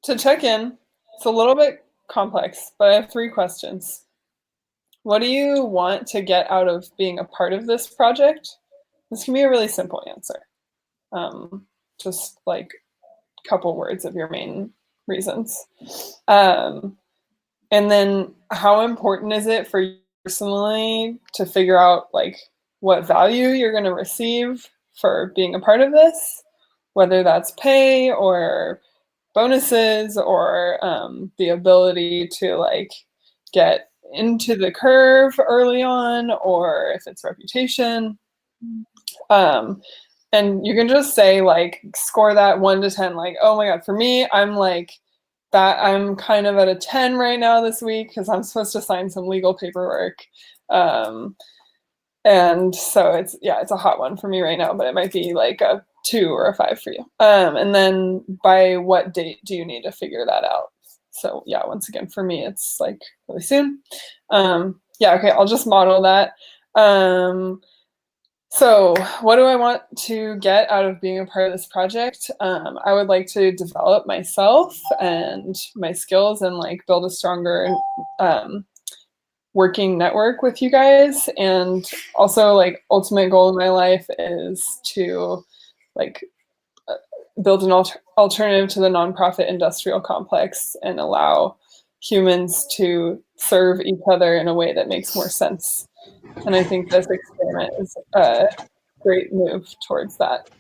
to check in, it's a little bit complex, but I have 3 questions. What do you want to get out of being a part of this project? This can be a really simple answer. Just like a couple words of your main reasons. And then how important is it for you personally to figure out like what value you're going to receive for being a part of this, whether that's pay or bonuses or the ability to like get into the curve early on, or if it's reputation. And you can just say like score that 1 to 10, like, oh my god, for me, I'm like that I'm kind of at a 10 right now this week because I'm supposed to sign some legal paperwork. And so it's a hot one for me right now, but it might be like a 2 or a 5 for you. And then by what date do you need to figure that out? So yeah, once again, for me, it's like really soon. Okay, I'll just model that. So what do I want to get out of being a part of this project? I would like to develop myself and my skills and like build a stronger working network with you guys. And also like ultimate goal in my life is to like build an alternative to the nonprofit industrial complex and allow humans to serve each other in a way that makes more sense. And I think this experiment is a great move towards that.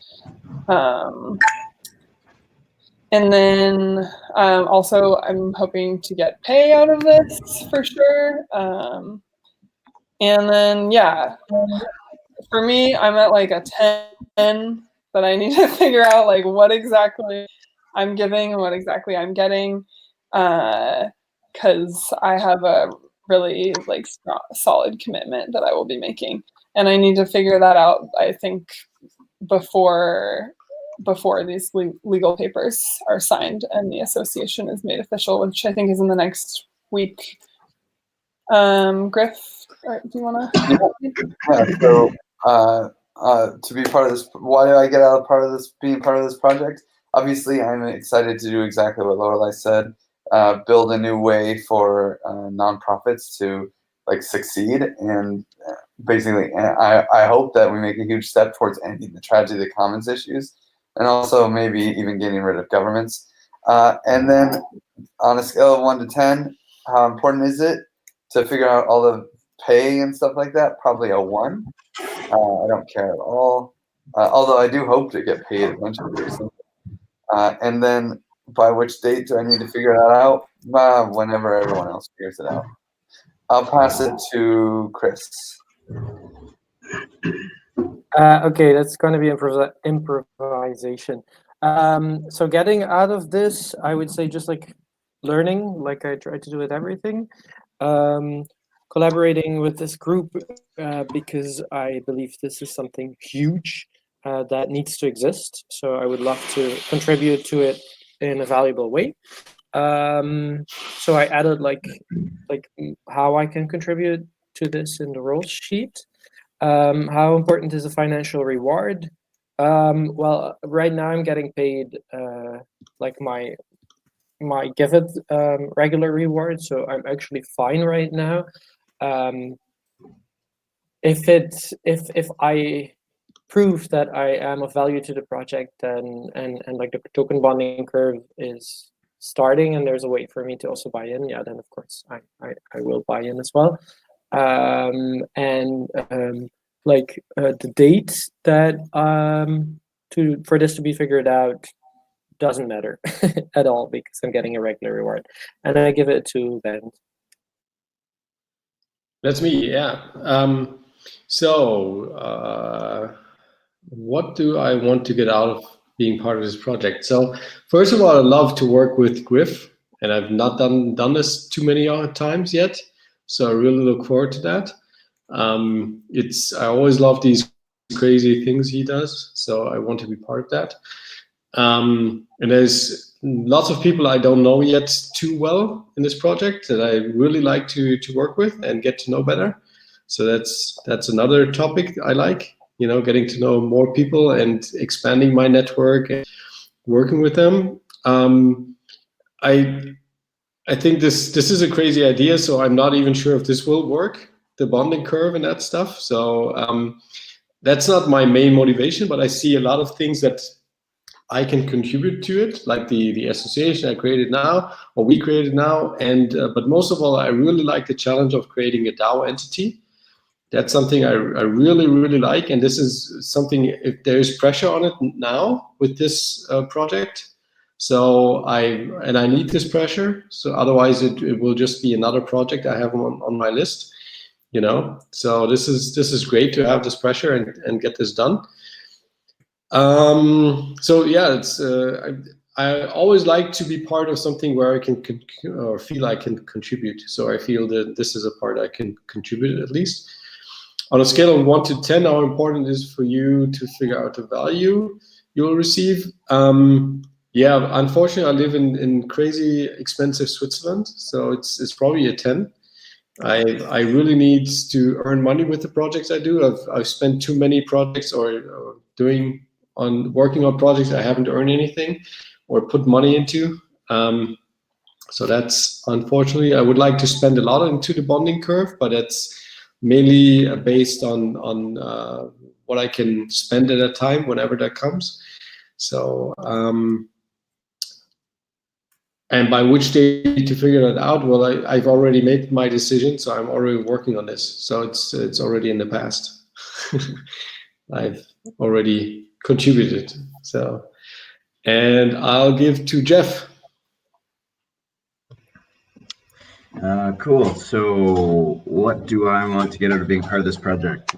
And then also I'm hoping to get pay out of this for sure. And then, yeah, for me, I'm at like a 10, but I need to figure out like what exactly I'm giving and what exactly I'm getting. Because I have a really like strong, solid commitment that I will be making. And I need to figure that out, I think, before these legal papers are signed and the association is made official, which I think is in the next week. Griff, do you want to? Yeah, so to be part of this, why do I get out of being part of this project? Obviously, I'm excited to do exactly what Lorelei said. Build a new way for nonprofits to like succeed, and basically, I hope that we make a huge step towards ending the tragedy of the commons issues, and also maybe even getting rid of governments. And then, on a scale of 1 to 10, how important is it to figure out all the pay and stuff like that? Probably a 1. I don't care at all. Although I do hope to get paid eventually. And then by which date do I need to figure that out? Whenever everyone else figures it out. I'll pass it to Chris. Okay, that's going to be improvisation. So getting out of this, I would say just like learning, like I try to do with everything. Collaborating with this group because I believe this is something huge that needs to exist. So I would love to contribute to it in a valuable way. So I added like how I can contribute to this in the role sheet. How important is a financial reward? Well, right now I'm getting paid like my give it regular reward, so I'm actually fine right now. If I prove that I am of value to the project, then and like the token bonding curve is starting and there's a way for me to also buy in, yeah, then of course I will buy in as well. Like the date that for this to be figured out doesn't matter at all because I'm getting a regular reward, and I give it to Ben. That's me, yeah. What do I want to get out of being part of this project? So first of all, I love to work with Griff, and I've not done this too many times yet. So I really look forward to that. I always love these crazy things he does, so I want to be part of that. And there's lots of people I don't know yet too well in this project that I really like to work with and get to know better. So that's another topic I like, getting to know more people and expanding my network and working with them. I think this is a crazy idea, so I'm not even sure if this will work, the bonding curve and that stuff. So that's not my main motivation, but I see a lot of things that I can contribute to it, like the association I created now, or we created now. And but most of all, I really like the challenge of creating a DAO entity. That's something I really, really like. And this is something, if there is pressure on it now with this project, so I need this pressure. So otherwise it will just be another project I have on my list, you know. So this is great to have this pressure and get this done. So yeah, it's I always like to be part of something where I can or feel I can contribute. So I feel that this is a part I can contribute at least. On a scale of 1 to 10, how important is for you to figure out the value you'll receive? Yeah, unfortunately, I live in crazy expensive Switzerland, so it's probably a 10. I really need to earn money with the projects I do. I've spent too many projects or working on projects I haven't earned anything or put money into. So that's unfortunately, I would like to spend a lot into the bonding curve, but it's mainly based on what I can spend at a time whenever that comes. So and by which date to figure that out? Well, I've already made my decision, so I'm already working on this. So it's already in the past. I've already contributed. So, and I'll give to Jeff. Cool. So what do I want to get out of being part of this project?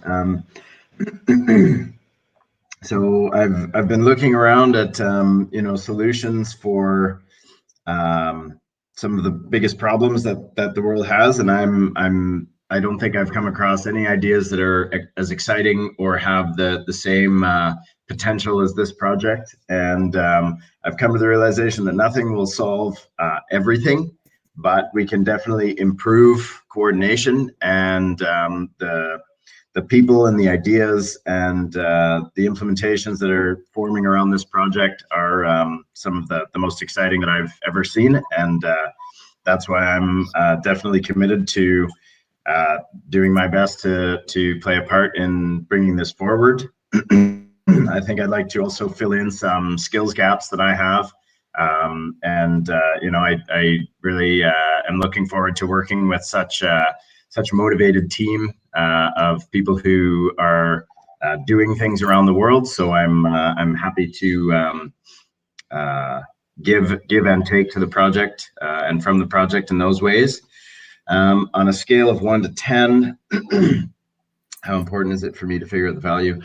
So I've been looking around at solutions for some of the biggest problems that the world has, and I don't think I've come across any ideas that are as exciting or have the same potential as this project. And I've come to the realization that nothing will solve everything, but we can definitely improve coordination and the people and the ideas and the implementations that are forming around this project are some of the most exciting that I've ever seen. And that's why I'm definitely committed to doing my best to play a part in bringing this forward. I think I'd like to also fill in some skills gaps that I have. I really am looking forward to working with such a motivated team of people who are doing things around the world. So I'm happy to give and take to the project and from the project in those ways. On a scale of 1 to 10, how important is it for me to figure out the value?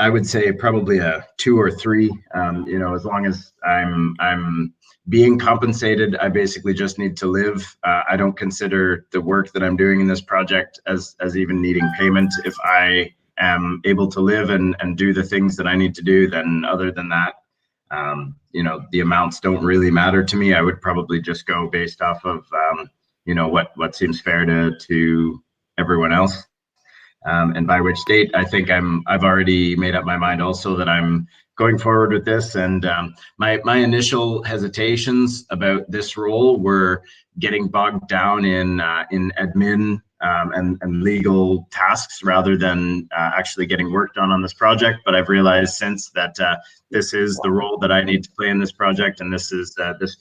I would say probably a 2 or 3. As long as I'm being compensated, I basically just need to live. I don't consider the work that I'm doing in this project as even needing payment. If I am able to live and do the things that I need to do, then other than that, the amounts don't really matter to me. I would probably just go based off of what seems fair to everyone else. And by which date, I think I've already made up my mind also that I'm going forward with this. And my initial hesitations about this role were getting bogged down in admin and legal tasks rather than actually getting work done on this project. But I've realized since that this is the role that I need to play in this project, and this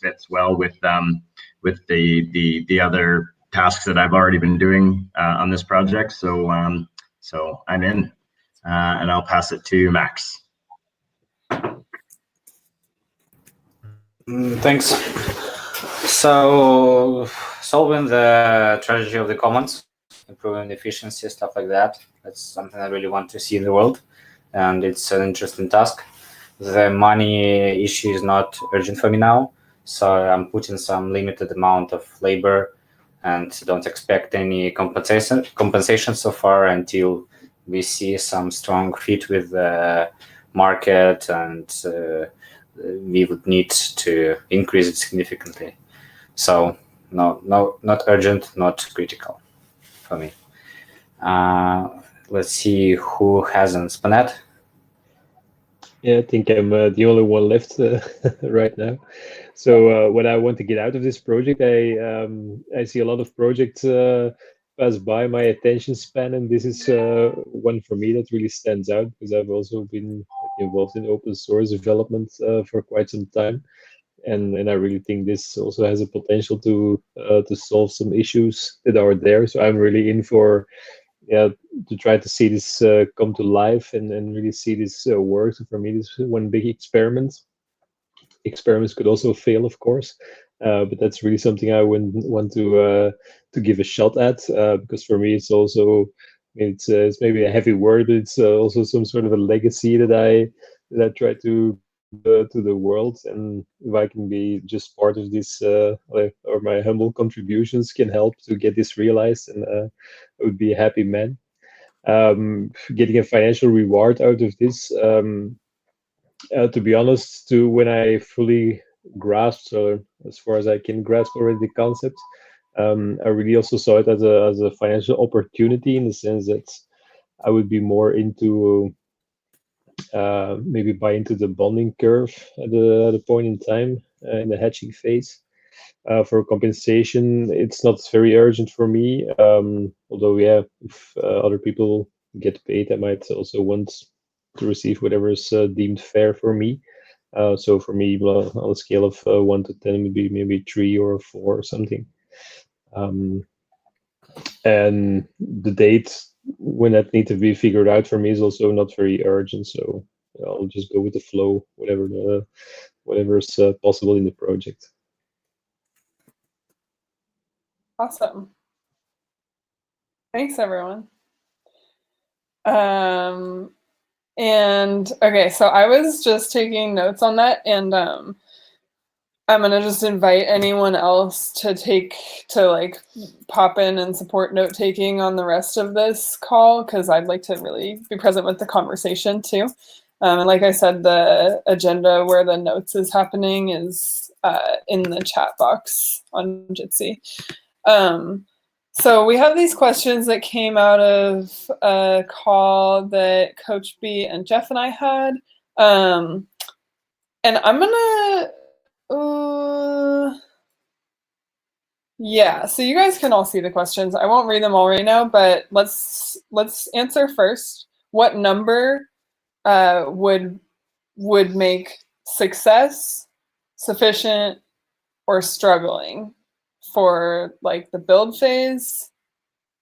fits well with the other tasks that I've already been doing on this project. So I'm in, and I'll pass it to Max. Thanks. So solving the tragedy of the commons, improving efficiency, stuff like that, that's something I really want to see in the world, and it's an interesting task. The money issue is not urgent for me now, so I'm putting some limited amount of labor and don't expect any compensation so far until we see some strong fit with the market, and we would need to increase it significantly. So no, not urgent, not critical for me. Let's see who hasn't Spanet. Yeah, I think I'm the only one left right now. So what I want to get out of this project, I see a lot of projects pass by my attention span, and this is one for me that really stands out because I've also been involved in open source development for quite some time, and I really think this also has a potential to solve some issues that are there. So I'm really in for yeah to try to see this come to life and really see this work. So for me, this is one big experiment. Experiments could also fail, of course, but that's really something I would want to give a shot at because for me it's also it's maybe a heavy word, but it's also some sort of a legacy that I try to the world, and if I can be just part of this or my humble contributions can help to get this realized, and I would be a happy man. Getting a financial reward out of this. To be honest, to when I fully grasped, or as far as I can grasp already the concept, I really also saw it as a financial opportunity in the sense that I would be more into maybe buy into the bonding curve at a point in time in the hatching phase. For compensation, it's not very urgent for me. Although, yeah, if other people get paid, I might also want to receive whatever is deemed fair for me. So for me, well, on a scale of 1 to 10, would be maybe 3 or 4 or something. And the date when that needs to be figured out for me is also not very urgent. So I'll just go with the flow, whatever's possible in the project. Awesome. Thanks, everyone. And okay, so I was just taking notes on that, and I'm gonna just invite anyone else to like pop in and support note taking on the rest of this call, because I'd like to really be present with the conversation too. And like I said, the agenda where the notes is happening is in the chat box on Jitsi. So we have these questions that came out of a call that Coach B and Jeff and I had. And I'm gonna, yeah, so you guys can all see the questions. I won't read them all right now, but let's answer first. What number would make success, sufficient, or struggling for like the build phase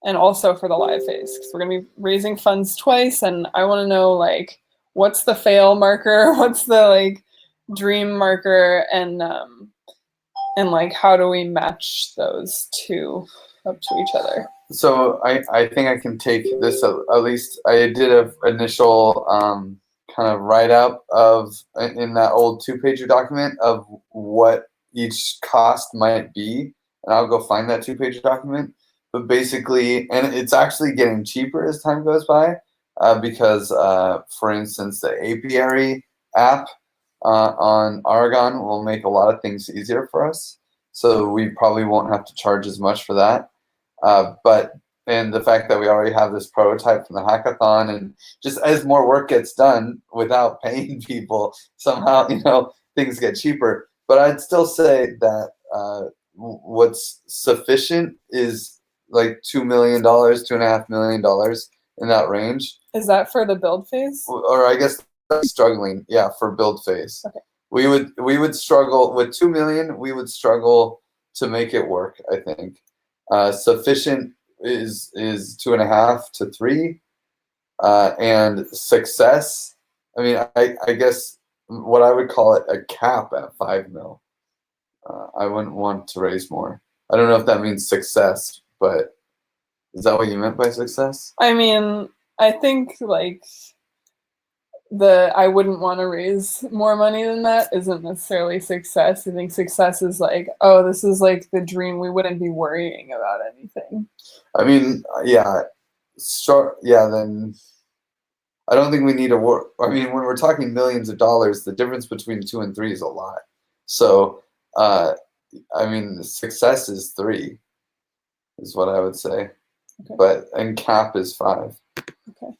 and also for the live phase? Because we're gonna be raising funds twice, and I want to know like what's the fail marker, what's the like dream marker, and like how do we match those two up to each other? So I think I can take this at least. I did an initial kind of write up of in that old 2-pager document of what each cost might be, and I'll go find that 2-page document. But basically, and it's actually getting cheaper as time goes by, because for instance, the apiary app on Aragon will make a lot of things easier for us. So we probably won't have to charge as much for that. And the fact that we already have this prototype from the hackathon, and just as more work gets done without paying people, somehow, things get cheaper. But I'd still say that what's sufficient is like $2 million, $2.5 million in that range. Is that for the build phase? Or I guess struggling, yeah, for build phase. Okay. We would struggle with 2 million. We would struggle to make it work, I think. Sufficient is 2.5 to 3, and success. I mean, I guess what I would call it a cap at 5 mil. I wouldn't want to raise more. I don't know if that means success, but is that what you meant by success? I mean, I think like I wouldn't want to raise more money than that isn't necessarily success. I think success is like, oh, this is like the dream. We wouldn't be worrying about anything. I mean, yeah, sure, yeah. Then I don't think we need to work. I mean, when we're talking millions of dollars, the difference between 2 and 3 is a lot. So, I mean, success is 3, is what I would say. Okay. But and cap is 5. Okay.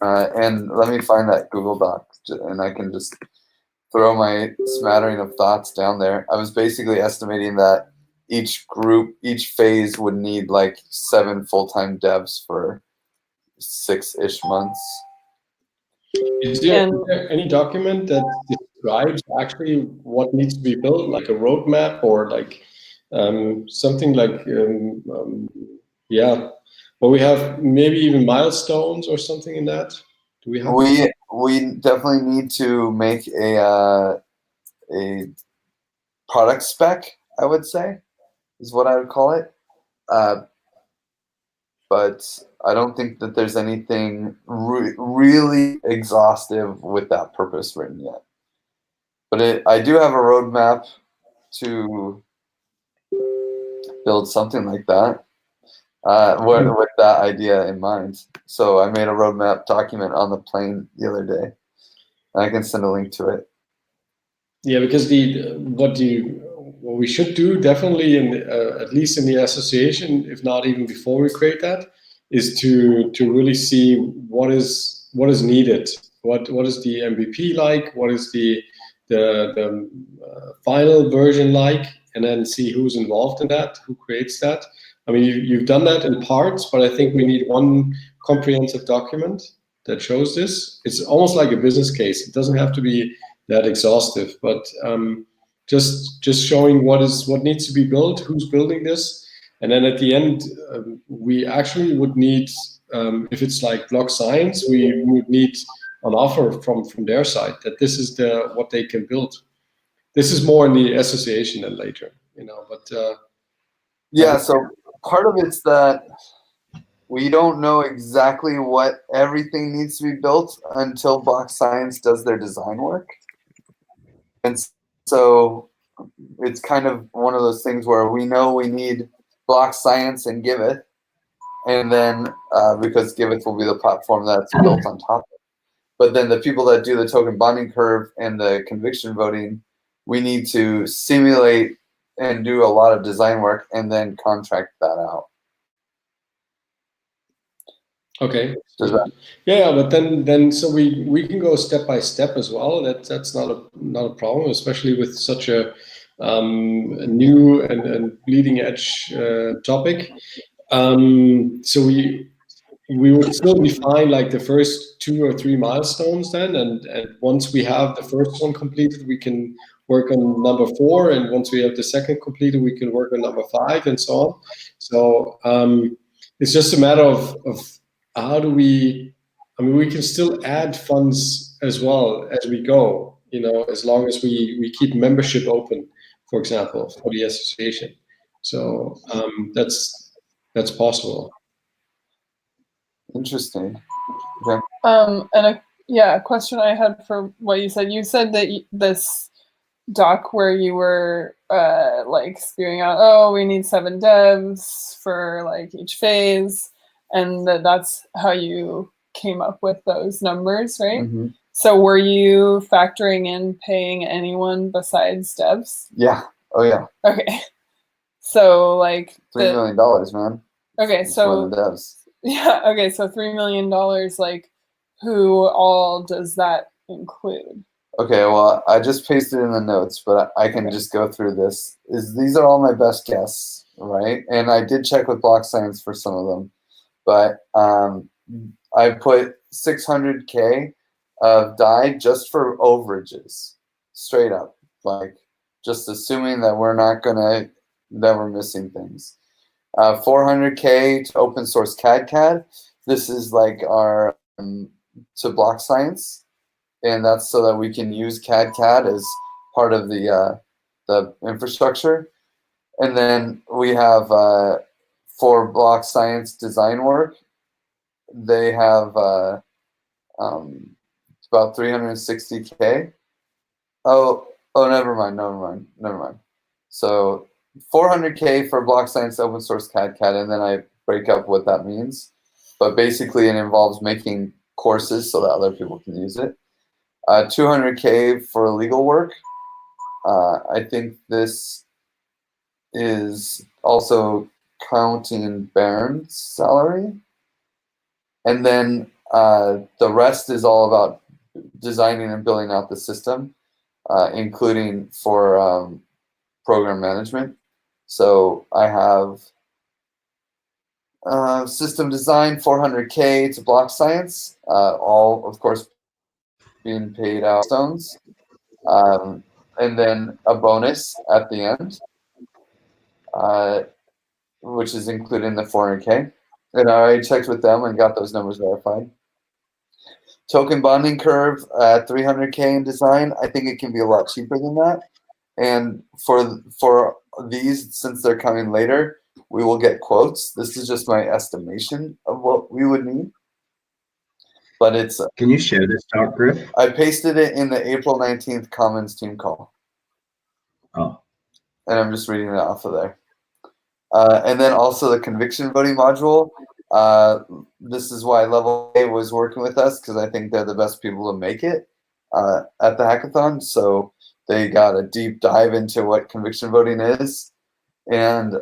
And let me find that Google Doc, and I can just throw my smattering of thoughts down there. I was basically estimating that each phase would need like 7 full-time devs for 6-ish months. Is there And any document that describes actually what needs to be built, like a roadmap or like something like, yeah, or we have maybe even milestones or something in that? Do we have? We definitely need to make a product spec, I would say, is what I would call it. But I don't think that there's anything really exhaustive with that purpose written yet. But I do have a roadmap to build something like that with that idea in mind. So I made a roadmap document on the plane the other day. I can send a link to it. Yeah, because what we should do definitely, at least in the association, if not even before we create that, is to really see what is needed. What is the MVP like? What is the final version like? And then see who's involved in that, who creates that. I mean, you've done that in parts, but I think we need one comprehensive document that shows this. It's almost like a business case. It doesn't have to be that exhaustive, but just showing what needs to be built, who's building this, and then at the end, we actually would need, if it's like Block Science, we would need an offer from their side that this is what they can build. This is more in the association than later, But yeah, so part of it's that we don't know exactly what everything needs to be built until Block Science does their design work. And so it's kind of one of those things where we know we need Block Science and Giveth, and then because Giveth will be the platform that's built on top of it. But then the people that do the token bonding curve and the conviction voting, we need to simulate and do a lot of design work and then contract that out. Okay. Yeah, but then so we can go step by step as well. That's not a problem, especially with such a new and bleeding edge topic. So we would still define like the first 2 or 3 milestones then, and once we have the first one completed, we can work on number 4, and once we have the second completed, we can work on number 5, and so on. So it's just a matter of how do we can still add funds as well as we go, as long as we keep membership open, for example, for the association. So that's possible. Interesting. Okay. and a question I had for what you said. You said that this doc where you were like spewing out, oh, we need 7 devs for like each phase, and that's how you came up with those numbers, right? Mm-hmm. So were you factoring in paying anyone besides devs? Yeah. Oh yeah. Okay. So like $3 million, man. Okay, It's so for the devs. yeah, okay, so $3 million, like who all does that include? Okay, well, I just pasted in the notes, but I can just go through this. These are all my best guesses, right? And I did check with Block Science for some of them, but I put 600K of DAI just for overages, straight up, like just assuming that we're missing things. 400K to open source CAD. This is like our to Block Science. And that's so that we can use CAD as part of the infrastructure. And then we have for Block Science design work, they have it's about 360K. Oh, never mind. So 400K for Block Science open source CAD, and then I break up what that means. But basically, it involves making courses so that other people can use it. 200K for legal work. I think this is also counting Baron's salary. And then the rest is all about designing and building out the system, including for program management. So I have system design, 400K to Block Science, all of course being paid out stones, and then a bonus at the end, which is included in the 400K. And I already checked with them and got those numbers verified. Token bonding curve at 300K in design. I think it can be a lot cheaper than that. And for these, since they're coming later, we will get quotes. This is just my estimation of what we would need. But it's. Can you share this talk, Griff? I pasted it in the April 19th Commons team call. Oh. And I'm just reading it off of there. And then also the conviction voting module. This is why Level A was working with us, because I think they're the best people to make it at the hackathon. So they got a deep dive into what conviction voting is. And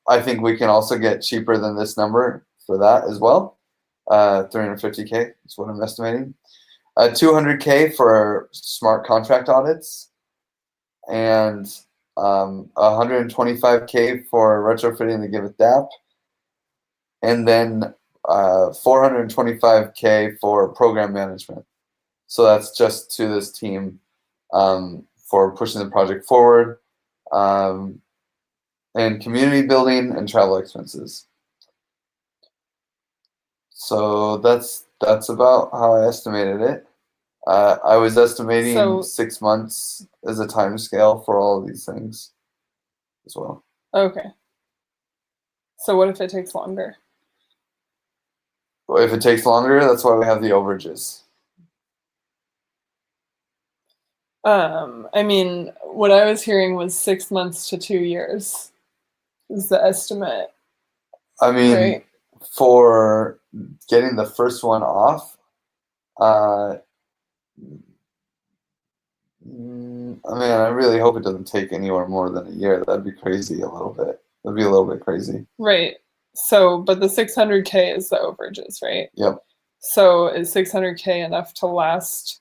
I think we can also get cheaper than this number for that as well. 350K is what I'm estimating. 200K for smart contract audits. And 125K for retrofitting the Giveth DApp. And then 425K for program management. So that's just to this team for pushing the project forward, and community building and travel expenses. So that's about how I estimated it. I was estimating 6 months as a time scale for all of these things as well. Okay. So what if it takes longer? If it takes longer, that's why we have the overages. I mean, what I was hearing was 6 months to 2 years is the estimate. I mean, right? For getting the first one off, I mean, I really hope it doesn't take anywhere more than a year. That'd be crazy a little bit. That'd be a little bit crazy. Right. So, but the 600K is the overages, right? Yep. So is 600K enough to last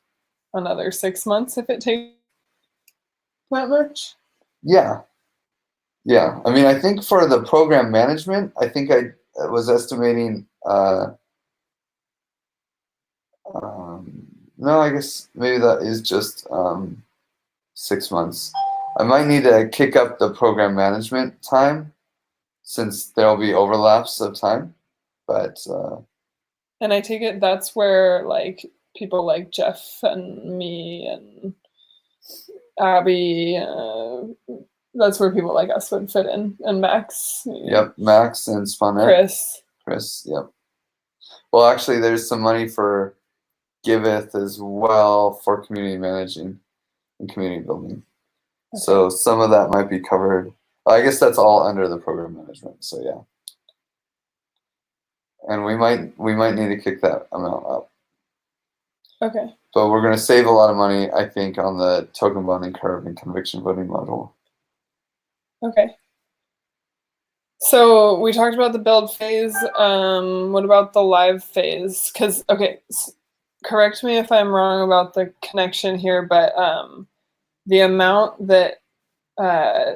another 6 months if it takes that much? Yeah. Yeah. I mean, I think for the program management, I think I was estimating, no, I guess maybe that is just 6 months. I might need to kick up the program management time since there'll be overlaps of time, but. And I take it that's where like people like Jeff and me and Abby, that's where people like us would fit in, and Max. Yep, Max and Spunnet. Chris, yep. Well, actually, there's some money for Giveth as well for community managing and community building. Okay. So some of that might be covered. I guess that's all under the program management. So yeah, and we might need to kick that amount up. Okay. But we're going to save a lot of money, I think, on the token bonding curve and conviction voting module. Okay. So we talked about the build phase. What about the live phase? Because, okay, correct me if I'm wrong about the connection here, but the amount that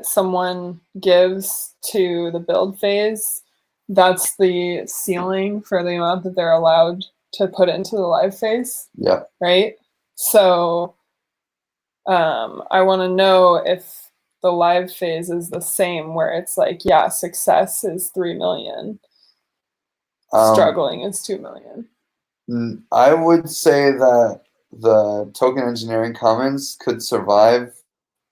someone gives to the build phase, that's the ceiling for the amount that they're allowed to put into the live phase. Yeah. Right? So I want to know if the live phase is the same, where it's like, yeah, success is 3 million, struggling is 2 million. I would say that the token engineering commons could survive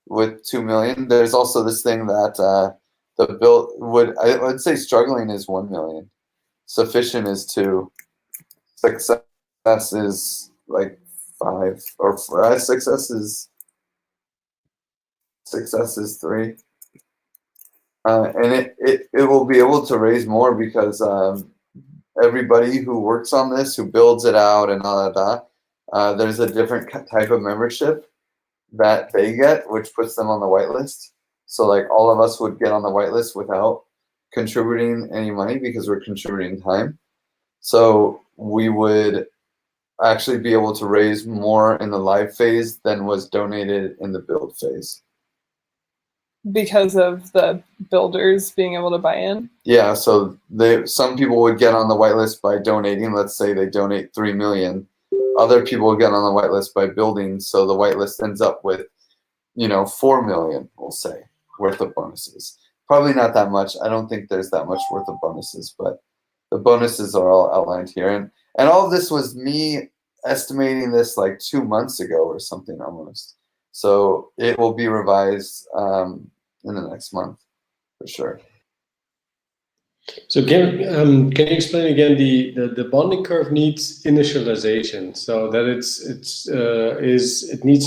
with 2 million. There's also this thing that the build I would say struggling is 1 million. Sufficient is 2. Success is like 5, or success is 3. And it will be able to raise more because everybody who works on this, who builds it out and all that, there's a different type of membership that they get, which puts them on the whitelist. So like all of us would get on the whitelist without contributing any money because we're contributing time. So we would actually be able to raise more in the live phase than was donated in the build phase. Because of the builders being able to buy in? Yeah, so some people would get on the whitelist by donating. Let's say they donate 3 million. Other people would get on the whitelist by building, so the whitelist ends up with, 4 million, we'll say, worth of bonuses. Probably not that much. I don't think there's that much worth of bonuses, but the bonuses are all outlined here. And all of this was me estimating this like 2 months ago or something almost. So it will be revised in the next month for sure. So can you explain again the bonding curve needs initialization, so that it needs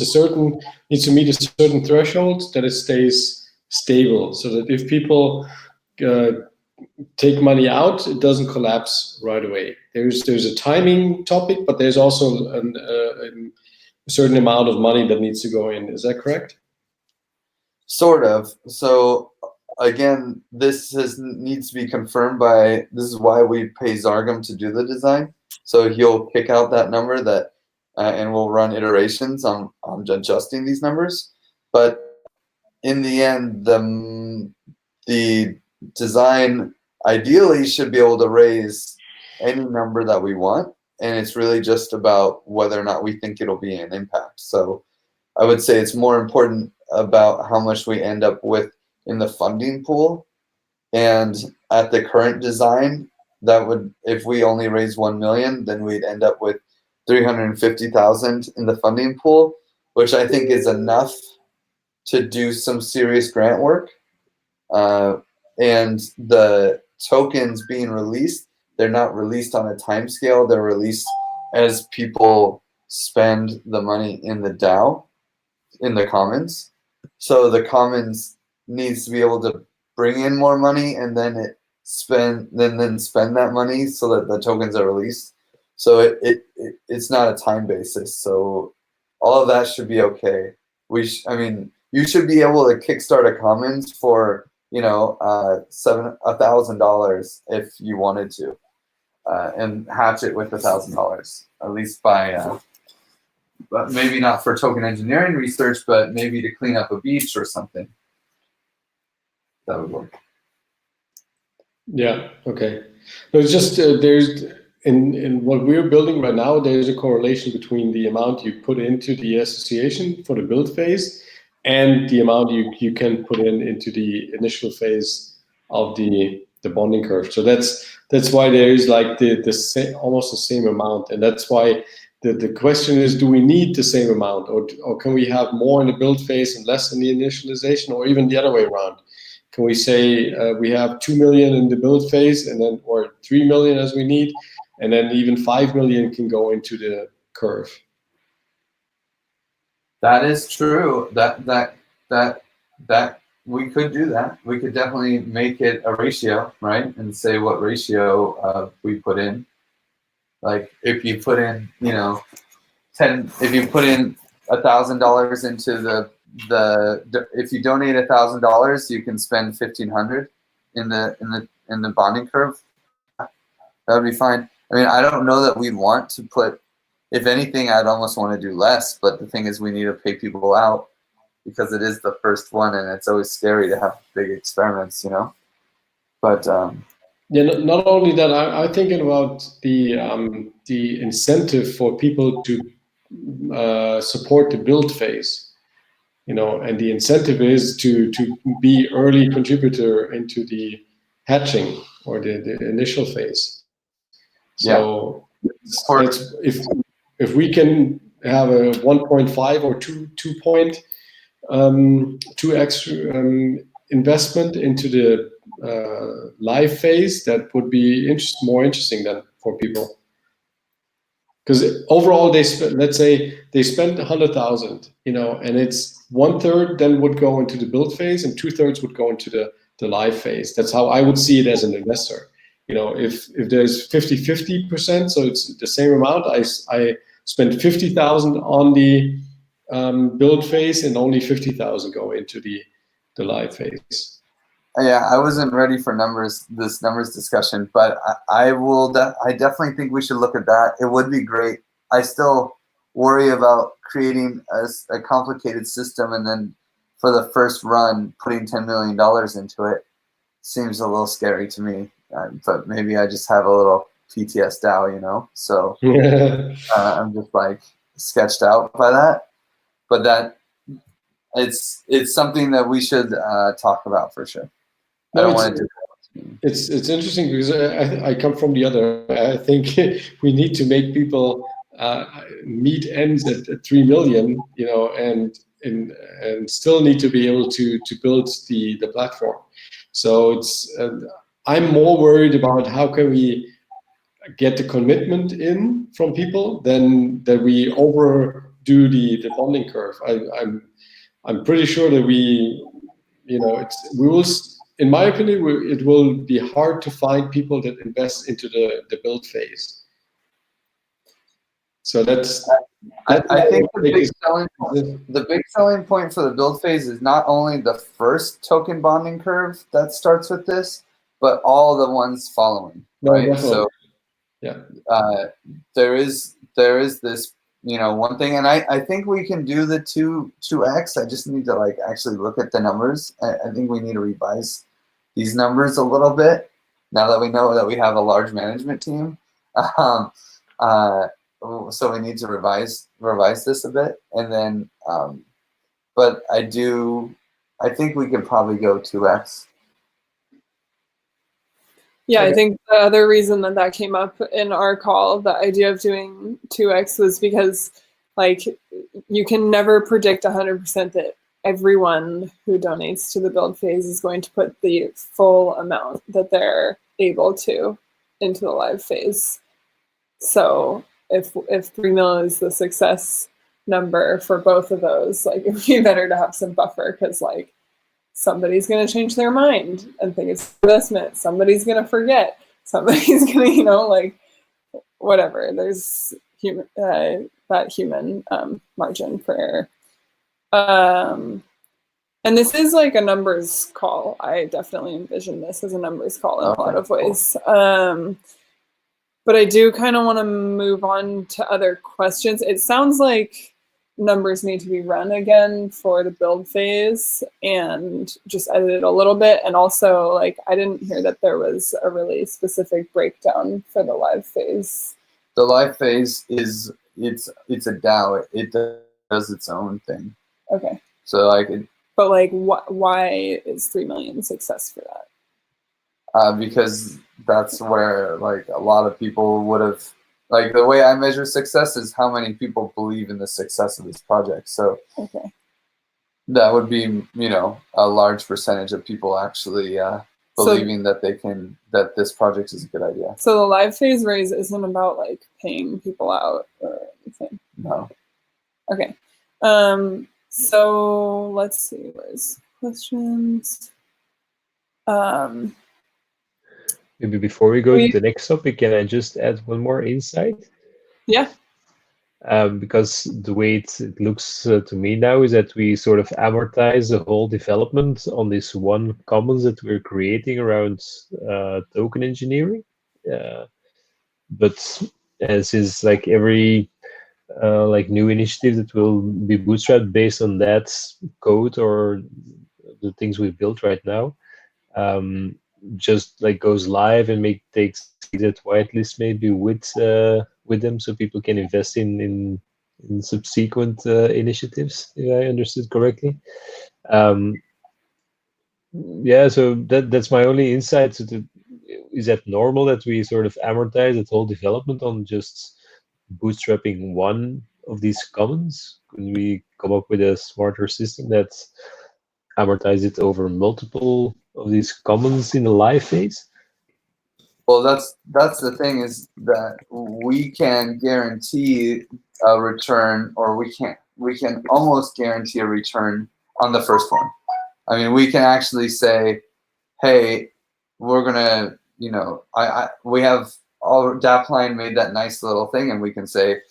to meet a certain threshold that it stays stable, so that if people take money out, it doesn't collapse right away. There's a timing topic, but there's also a certain amount of money that needs to go in. Is that correct? Sort of. So again, this needs to be confirmed by, this is why we pay Zargum to do the design. So he'll kick out that number that, and we'll run iterations on adjusting these numbers. But in the end, the design ideally should be able to raise any number that we want. And it's really just about whether or not we think it'll be an impact. So I would say it's more important about how much we end up with in the funding pool. And at the current design, that would, if we only raise 1 million, then we'd end up with 350,000 in the funding pool, which I think is enough to do some serious grant work. And the tokens being released, they're not released on a time scale. They're released as people spend the money in the DAO, in the commons. So the commons needs to be able to bring in more money and then spend that money so that the tokens are released. So it's not a time basis. So all of that should be okay. I mean, you should be able to kickstart a commons for $1,000 if you wanted to, and hatch it with $1,000 at least by. But maybe not for token engineering research, but maybe to clean up a beach or something. That would work. Yeah. Okay. But it's just there's in what we're building right now, there's a correlation between the amount you put into the association for the build phase and the amount you can put into the initial phase of the bonding curve. So that's why there is like almost the same amount, and that's why the question is, do we need the same amount, or can we have more in the build phase and less in the initialization, or even the other way around? Can we say we have 2 million in the build phase, and then, or 3 million as we need, and then even 5 million can go into the curve? That is true. That we could do that. We could definitely make it a ratio, right? And say what ratio we put in. Like if you put in, if you put in $1,000 into if you donate $1,000, you can spend 1,500 in the bonding curve. That would be fine. I mean, I don't know that we'd want to put. If anything, I'd almost want to do less. But the thing is, we need to pay people out because it is the first one, and it's always scary to have big experiments, But yeah, not only that, I'm thinking about the incentive for people to support the build phase, and the incentive is to be early contributor into the hatching or the initial phase. So if we can have a 1.5 or 2x investment into the live phase, that would be more interesting than for people, because overall let's say they spent 100,000, and it's 1/3 then would go into the build phase and 2/3 would go into the live phase. That's how I would see it as an investor. If there's 50-50%, so it's the same amount, I spend 50,000 on the build phase and only 50,000 go into the live phase. Yeah, I wasn't ready for this numbers discussion, but I will. I definitely think we should look at that. It would be great. I still worry about creating a complicated system and then for the first run putting $10 million into it. Seems a little scary to me, but maybe I just have a little PTSD, you know. So I'm just like sketched out by that. But that it's something that we should talk about for sure. I don't want to do that. It's interesting because I come from the other. I think we need to make people meet ends at 3 million, you know, and still need to be able to build the platform. So it's I'm more worried about how can we get the commitment in from people than that we overdo the bonding curve. I'm pretty sure that we will. In my opinion, it will be hard to find people that invest into the build phase. So that's I think the big selling point for the build phase is not only the first token bonding curve that starts with this, but all the ones following. Right. Definitely. So yeah, there is this, you know, one thing, and I think we can do the 2x. I just need to like actually look at the numbers. I think we need to revise these numbers a little bit now that we know that we have a large management team. So we need to revise this a bit, and then but I think we can probably go 2x. Yeah, Okay. I think the other reason that came up in our call, the idea of doing 2x, was because like you can never predict 100% that everyone who donates to the build phase is going to put the full amount that they're able to into the live phase. So if 3 mil is the success number for both of those, like it'd be better to have some buffer, because like somebody's going to change their mind and think it's investment. Somebody's going to forget. Somebody's going to, you know, like whatever. There's that human margin for error. And this is like a numbers call. I definitely envision this as a numbers call in a lot of ways. But I do kind of want to move on to other questions. It sounds like numbers need to be run again for the build phase and just edited a little bit. And also, like, I didn't hear that there was a really specific breakdown for the live phase. The live phase is it's a DAO. It does its own thing. Okay. So like, but like, why is 3 million success for that? Because that's where like a lot of people would have, like, the way I measure success is how many people believe in the success of this project. So okay, that would be, you know, a large percentage of people actually believing that this project is a good idea. So the live phase raise isn't about like paying people out or anything. No. Okay. So let's see. Where's questions? Maybe before we go to the next topic, can I just add one more insight? Yeah. Because the way it looks to me now is that we sort of amortize the whole development on this one commons that we're creating around token engineering. But since like every like new initiative that will be bootstrapped based on that code or the things we built right now, just like goes live and takes that whitelist maybe with them, so people can invest in subsequent initiatives, if I understood correctly. Yeah, so that's my only insight. Is that normal that we sort of amortize that whole development on just bootstrapping one of these commons? Could we come up with a smarter system that amortize it over multiple of these commons in the live phase? Well, that's the thing, is that we can guarantee a return, or we can almost guarantee a return on the first one. I mean, we can actually say, hey, we're gonna, you know, we have all Dappline made that nice little thing, and we can say,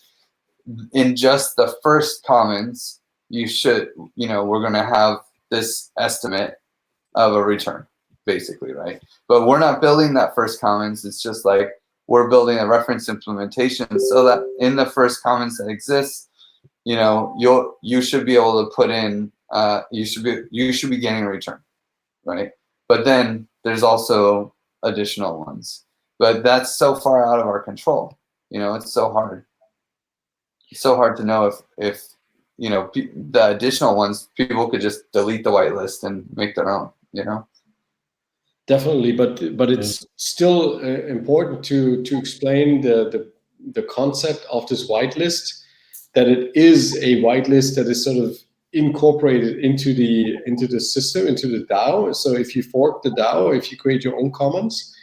in just the first commons, you should, you know, we're gonna have this estimate of a return. basically, right? But we're not building that first commons. It's just like we're building a reference implementation so that in the first commons that exists, you know, you should be able to put in you should be getting a return, right? But then there's also additional ones, but that's so far out of our control. You know, it's so hard. It's so hard to know if you know the additional ones, people could just delete the whitelist and make their own. You know. Definitely, but it's still important to explain the concept of this whitelist, that it is a whitelist that is sort of incorporated into the system, into the DAO. So if you fork the DAO, if you create your own commons,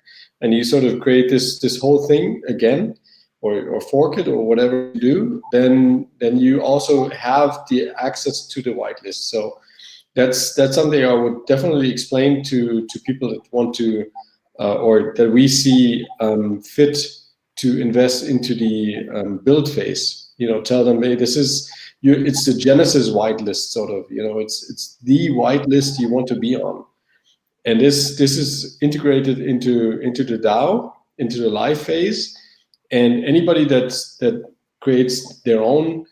and you sort of create this whole thing again, or fork it or whatever you do, then you also have the access to the whitelist. So that's something I would definitely explain to people that want to or that we see fit to invest into the build phase. You know, tell them, hey, this is it's the Genesis whitelist, sort of. You know, it's the whitelist you want to be on, and this is integrated into the DAO, into the live phase, and anybody that creates their own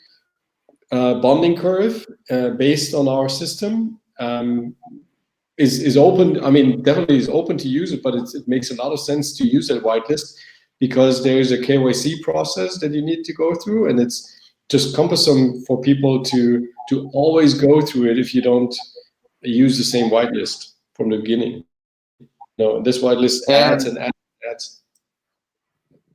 bonding curve based on our system is open. I mean, definitely is open to use it, but it makes a lot of sense to use that whitelist because there's a KYC process that you need to go through, and it's just cumbersome for people to always go through it if you don't use the same whitelist from the beginning. No, this whitelist adds and adds.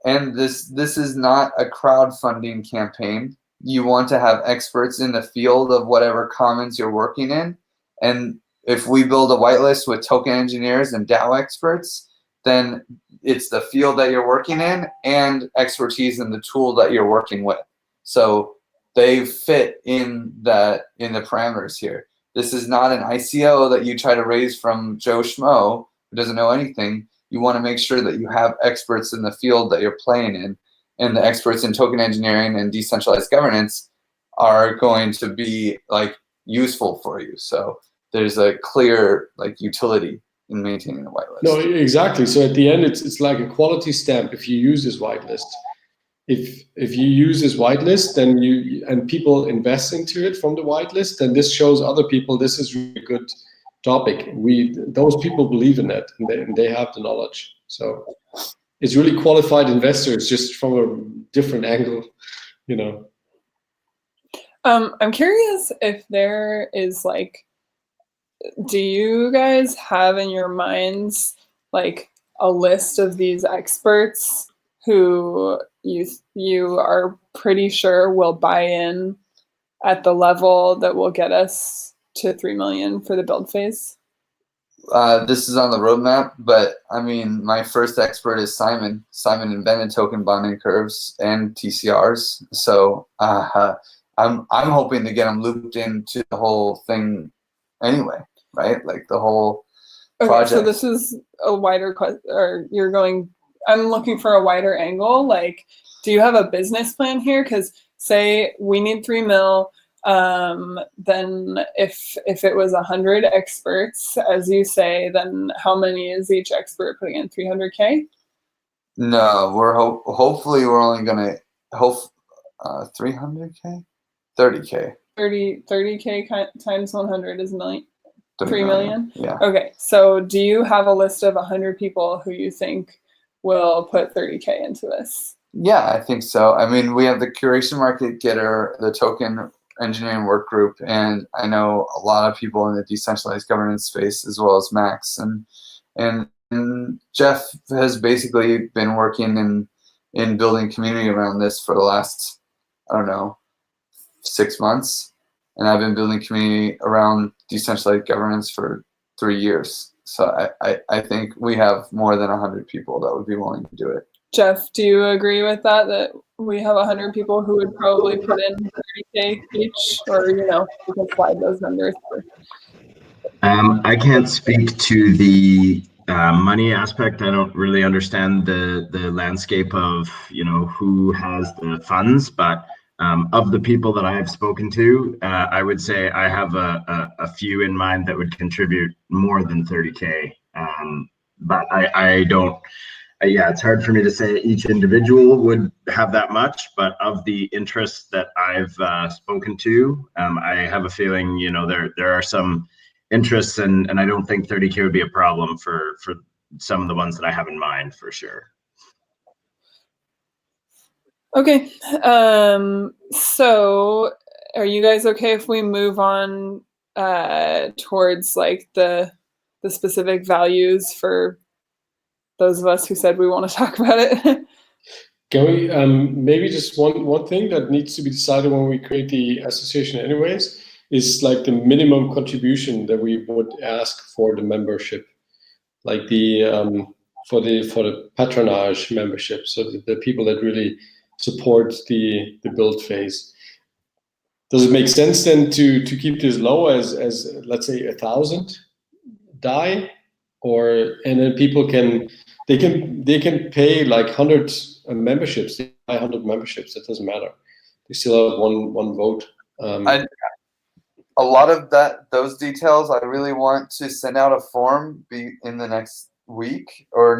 And this is not a crowdfunding campaign. You want to have experts in the field of whatever commons you're working in. And if we build a whitelist with token engineers and DAO experts, then it's the field that you're working in and expertise in the tool that you're working with. So they fit in the parameters here. This is not an ICO that you try to raise from Joe Schmo who doesn't know anything. You want to make sure that you have experts in the field that you're playing in, and the experts in token engineering and decentralized governance are going to be like useful for you. So there's a clear like utility in maintaining the whitelist. No, exactly. So at the end, it's like a quality stamp if you use this whitelist. If you use this whitelist, then and people invest into it from the whitelist, then this shows other people this is really good topic. Those people believe in that, and they have the knowledge. So it's really qualified investors, just from a different angle, you know. I'm curious if there is like, do you guys have in your minds like a list of these experts who you are pretty sure will buy in at the level that will get us to 3 million for the build phase? This is on the roadmap, but I mean, my first expert is Simon. Simon invented token bonding curves and TCRs, so I'm hoping to get him looped into the whole thing anyway, right? Like the whole project. So this is a wider question, or you're going. I'm looking for a wider angle. Like, do you have a business plan here? Because say we need 3 mil. Then if it was 100 experts, as you say, then how many is each expert putting in? 300K? No, we're hopefully we're only gonna 300K, 30K. 30K times 100 is 3 million. Yeah. Okay, so do you have a list of 100 people who you think will put 30K into this? Yeah, I think so. I mean, we have the Curation Market Getter, the token engineering work group, and I know a lot of people in the decentralized governance space, as well as Max, and Jeff has basically been working in building community around this for the last, I don't know, 6 months, and I've been building community around decentralized governance for 3 years. So I think we have more than 100 people that would be willing to do it. Jeff, do you agree with that we have 100 people who would probably put in 30K each, or, you know, you can slide those numbers? I can't speak to the money aspect. I don't really understand the landscape of, you know, who has the funds, but of the people that I've spoken to, I would say I have a few in mind that would contribute more than 30K. But I don't. Yeah, it's hard for me to say each individual would have that much, but of the interests that I've spoken to, I have a feeling, you know, there are some interests, and I don't think 30K would be a problem for some of the ones that I have in mind for sure. Okay, so are you guys okay if we move on towards like the specific values for those of us who said we want to talk about it? Can we maybe just one thing that needs to be decided when we create the association anyways is like the minimum contribution that we would ask for the membership, like the for the patronage membership, so the people that really support the build phase. Does it make sense then to keep this low as let's say 1,000 DAI, or and then people can pay like 100 memberships, they buy 100 memberships. It doesn't matter. They still have one vote. A lot of those details, I really want to send out a form in the next week or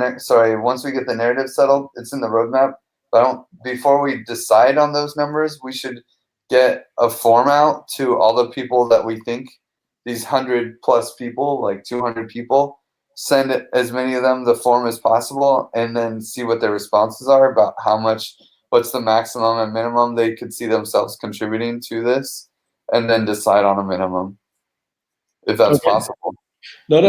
once we get the narrative settled. It's in the roadmap. But before we decide on those numbers, we should get a form out to all the people that we think, these 100 plus people, like 200 people, send as many of them the form as possible, and then see what their responses are about what's the maximum and minimum they could see themselves contributing to this, and then decide on a minimum, if that's possible. No,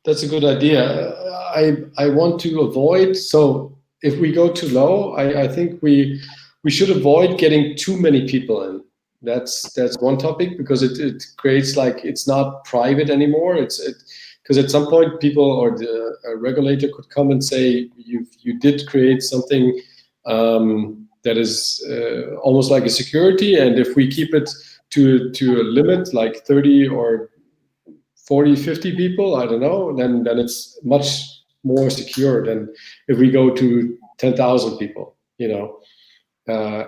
that's a good idea. I want to avoid, so if we go too low, I think we should avoid getting too many people in. That's one topic, because it creates like it's not private anymore. Because at some point people or the regulator could come and say you did create something that is almost like a security, and if we keep it to a limit like 30 or 40, 50 people, I don't know, then it's much more secure than if we go to 10,000 people, you know,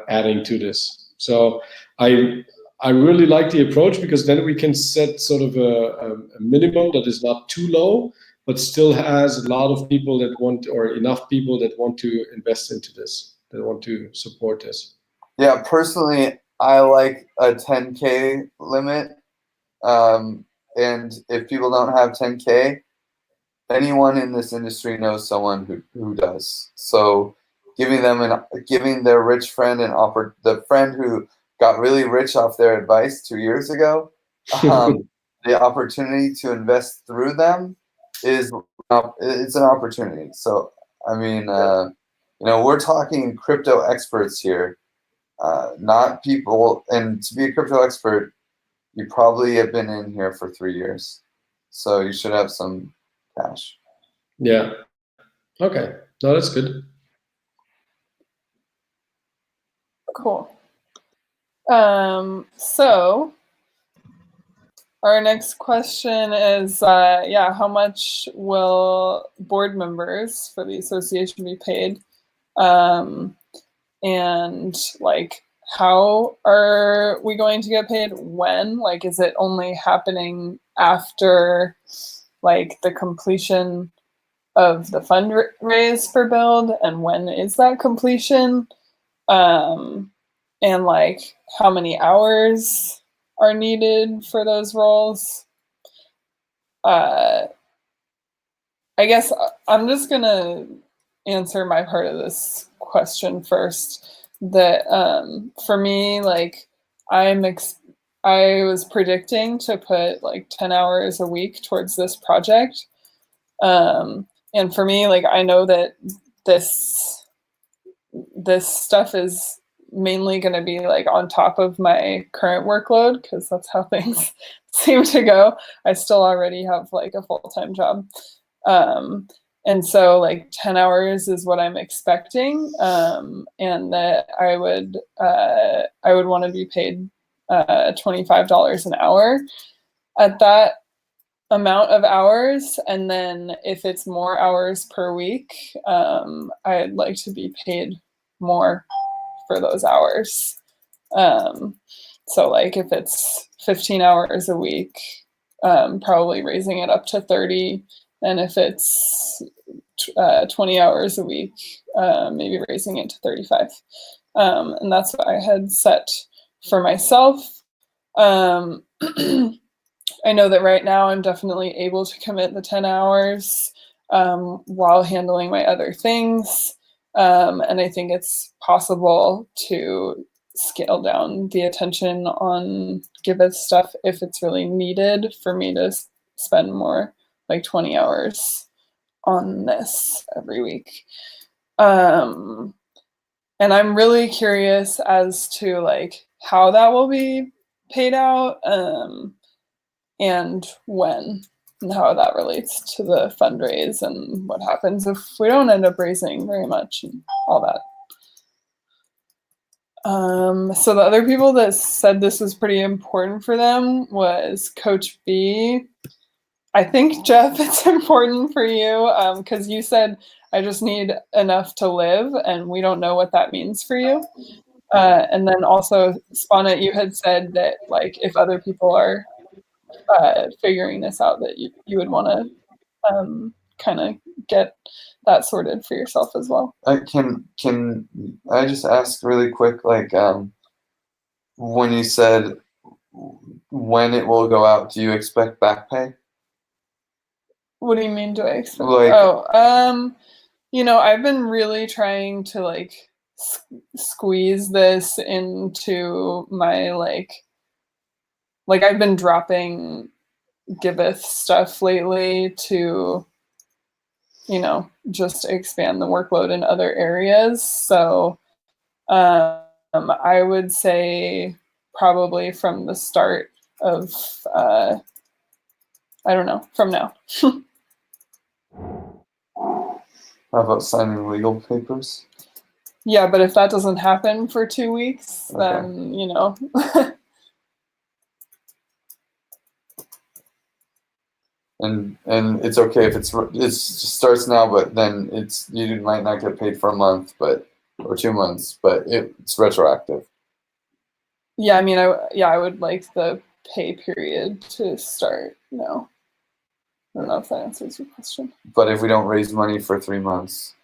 adding to this. So I really like the approach, because then we can set sort of a minimum that is not too low, but still has a lot of people that want, or enough people that want to invest into this, that want to support this. Yeah, personally, I like a 10K limit. And if people don't have 10K, anyone in this industry knows someone who does. So giving their rich friend the friend who got really rich off their advice 2 years ago, the opportunity to invest through them it's an opportunity. So I mean, you know, we're talking crypto experts here, not people. And to be a crypto expert, you probably have been in here for 3 years, so you should have some cash. Yeah. Okay. No, that's good. Cool. So our next question is, how much will board members for the association be paid? And like, how are we going to get paid? When? Like, is it only happening after like the completion of the fundraise for Build? And when is that completion? And like, how many hours are needed for those roles? I guess I'm just gonna answer my part of this question first. That for me, like, I was predicting to put like 10 hours a week towards this project. And for me, like, I know that this stuff is mainly going to be like on top of my current workload, because that's how things seem to go. I still already have like a full-time job. And so like 10 hours is what I'm expecting. And that I would want to be paid $25 an hour at that amount of hours. And then if it's more hours per week, I'd like to be paid more for those hours. So like if it's 15 hours a week, probably raising it up to 30. and if it's 20 hours a week, maybe raising it to 35. And that's what I had set for myself. I know that right now I'm definitely able to commit the 10 hours while handling my other things. And I think it's possible to scale down the attention on Giveth stuff if it's really needed for me to spend more, like 20 hours on this every week. And I'm really curious as to like how that will be paid out and when, and how that relates to the fundraise and what happens if we don't end up raising very much and all that. So the other people that said this was pretty important for them was Coach B. I think, Jeff, it's important for you because you said, I just need enough to live, and we don't know what that means for you. And then also, Spana, you had said that like if other people are figuring this out, that you would want to kind of get that sorted for yourself as well. Can I just ask really quick, like when you said when it will go out, do you expect back pay? What do you mean? Do I expect? Like, you know, I've been really trying to like squeeze this into my like I've been dropping Giveth stuff lately to, you know, just expand the workload in other areas. So I would say probably from the start of, I don't know, from now. How about signing legal papers? Yeah, but if that doesn't happen for 2 weeks, Okay. then, you know. And it's okay if it starts now, but then you might not get paid for a month, or 2 months, but it's retroactive. Yeah, I mean, I would like the pay period to start now. I don't know if that answers your question. But if we don't raise money for 3 months,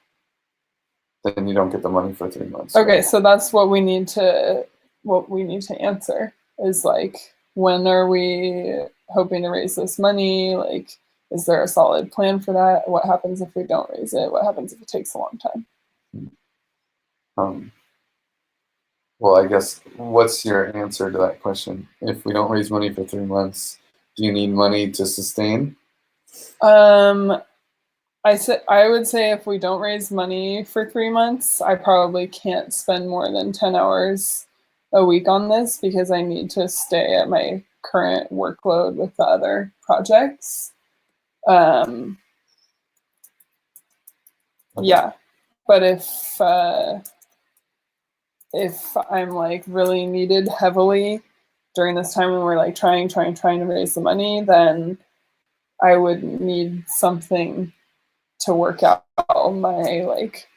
then you don't get the money for 3 months. Okay, so that's what we need to answer is like, when are we hoping to raise this money? Like, is there a solid plan for that? What happens if we don't raise it? What happens if it takes a long time? Well, I guess what's your answer to that question? If we don't raise money for 3 months, do you need money to sustain? I would say if we don't raise money for 3 months, I probably can't spend more than 10 hours a week on this because I need to stay at my current workload with the other projects. Yeah, but if I'm like really needed heavily during this time when we're like trying to raise the money, then I would need something to work out my like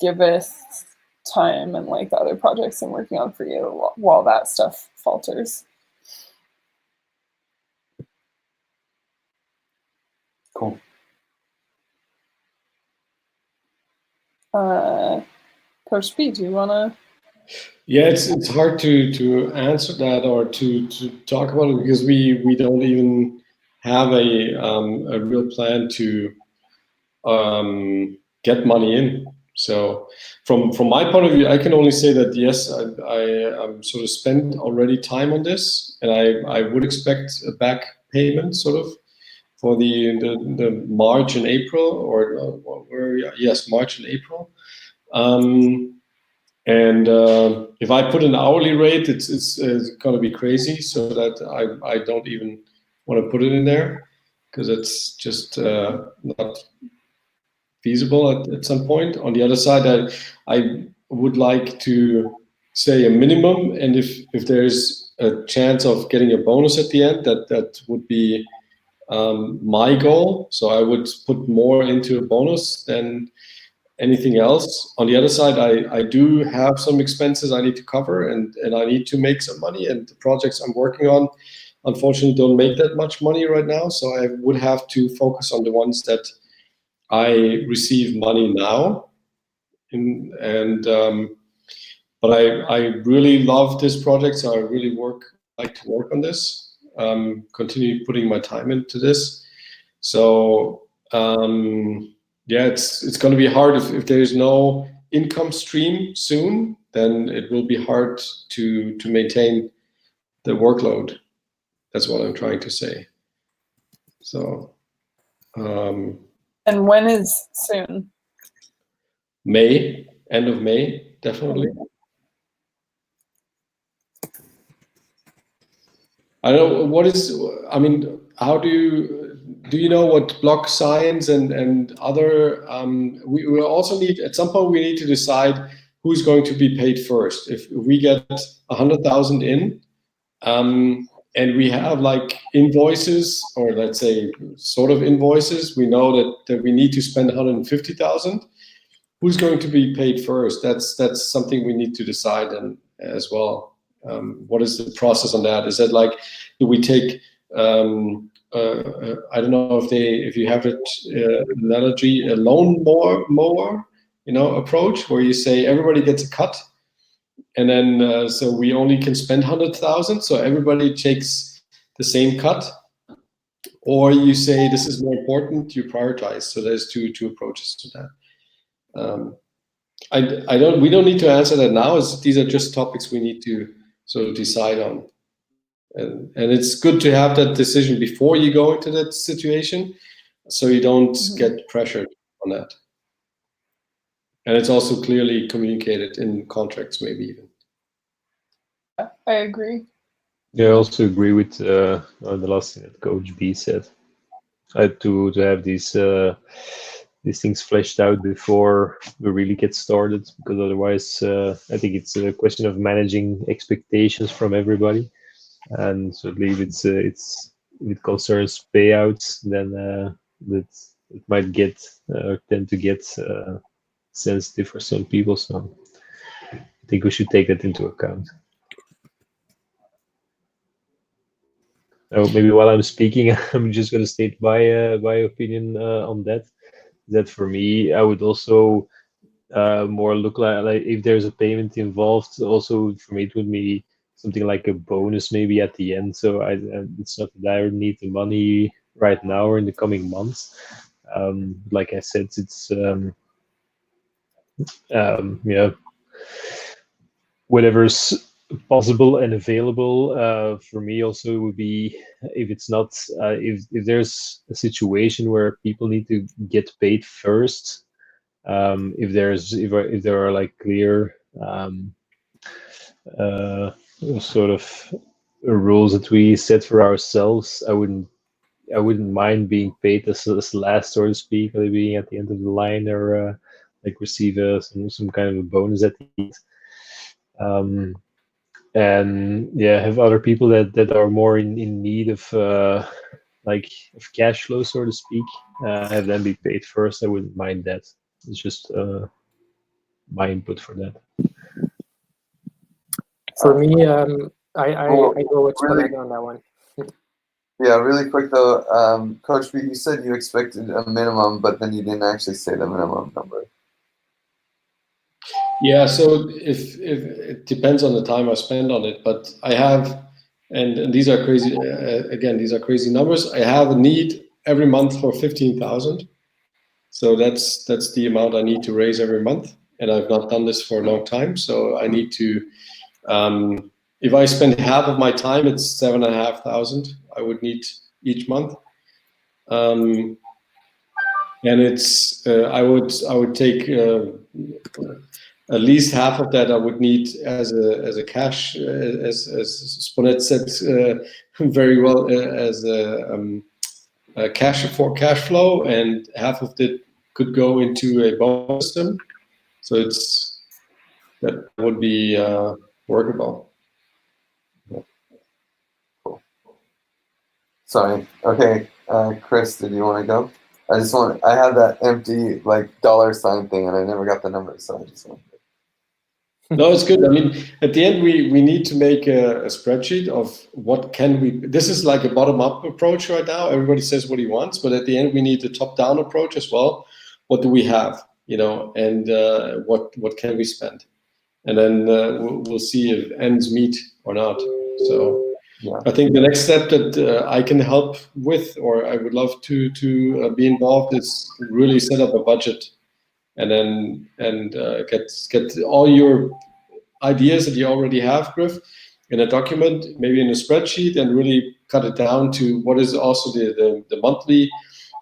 Giveth time and like the other projects I'm working on for you while that stuff falters. Cool. Coach B, do you want to? Yeah, it's hard to answer that or to talk about it because we don't even have a real plan to get money in. So from my point of view, I can only say that yes, I'm sort of spent already time on this, and I would expect a back payment sort of for the March and April yes, March and April. And if I put an hourly rate, it's going to be crazy. So that I don't even want to put it in there because it's just not feasible at some point. On the other side, I would like to say a minimum, and if there's a chance of getting a bonus at the end, that would be my goal. So I would put more into a bonus than anything else. On the other side, I do have some expenses I need to cover, and I need to make some money, and the projects I'm working on unfortunately don't make that much money right now. So I would have to focus on the ones that I receive money now. But I really love this project, so I really like to work on this. Continue putting my time into this. So yeah, it's going to be hard if there is no income stream soon. Then it will be hard to maintain the workload. That's what I'm trying to say. So And when is soon? May, end of May, definitely. I don't know what is. I mean, how do you know what block science and other? We also need, at some point we need to decide who's going to be paid first. If we get 100,000 in, and we have like invoices, or let's say sort of invoices, we know that we need to spend 150,000. Who's going to be paid first? That's something we need to decide as well. What is the process on that? Is that like, do we take? I don't know if you have it analogy, a lawn mower, approach where you say everybody gets a cut, and then so we only can spend 100,000, so everybody takes the same cut, or you say this is more important, you prioritize. So there's two approaches to that. We don't need to answer that now. These are just topics we need to sort of decide on, and it's good to have that decision before you go into that situation, so you don't get pressured on that. And it's also clearly communicated in contracts, maybe even. I agree. Yeah, I also agree with the last thing that Coach B said. To have these things fleshed out before we really get started, because otherwise I think it's a question of managing expectations from everybody, and certainly if it concerns payouts, then that it might tend to get sensitive for some people. So I think we should take that into account. Oh, maybe while I'm speaking, I'm just going to state my opinion on that. That for me, I would also more look like if there's a payment involved. Also, for me, it would be something like a bonus maybe at the end. So it's not that I need the money right now or in the coming months. Like I said, it's whatever's possible and available. For me also would be, if it's not if there's a situation where people need to get paid first, if there are like clear sort of rules that we set for ourselves, I wouldn't mind being paid as last, so to speak, like being at the end of the line, or like receive some kind of a bonus at the end. And yeah, have other people that are more in need of of cash flow, so to speak, have them be paid first. I wouldn't mind that. It's just my input for that. For me, I go with Spinetta on that one. Yeah, really quick though, Coach B, you said you expected a minimum, but then you didn't actually say the minimum number. Yeah, so if it depends on the time I spend on it, but I have, and these are crazy. Again, these are crazy numbers. I have a need every month for 15,000. So that's the amount I need to raise every month, and I've not done this for a long time. So I need to, if I spend half of my time, it's 7,500 I would need each month. And it's I would take at least half of that I would need as a cash, as Sponette said very well, as a cash flow, and half of it could go into a bonus system. So that would be workable. Cool. Sorry. Okay, Chris, did you want to go? I had that empty like $ sign thing, and I never got the number, so I just wanted. No, it's good. I mean, at the end, we need to make a spreadsheet of what can we. This is like a bottom-up approach right now. Everybody says what he wants, but at the end, we need a top-down approach as well. What do we have, and what can we spend, and then we'll see if ends meet or not. So Yeah. I think the next step that I can help with, or I would love to be involved, is really set up a budget, and then get all your ideas that you already have, Griff, in a document, maybe in a spreadsheet, and really cut it down to what is also the monthly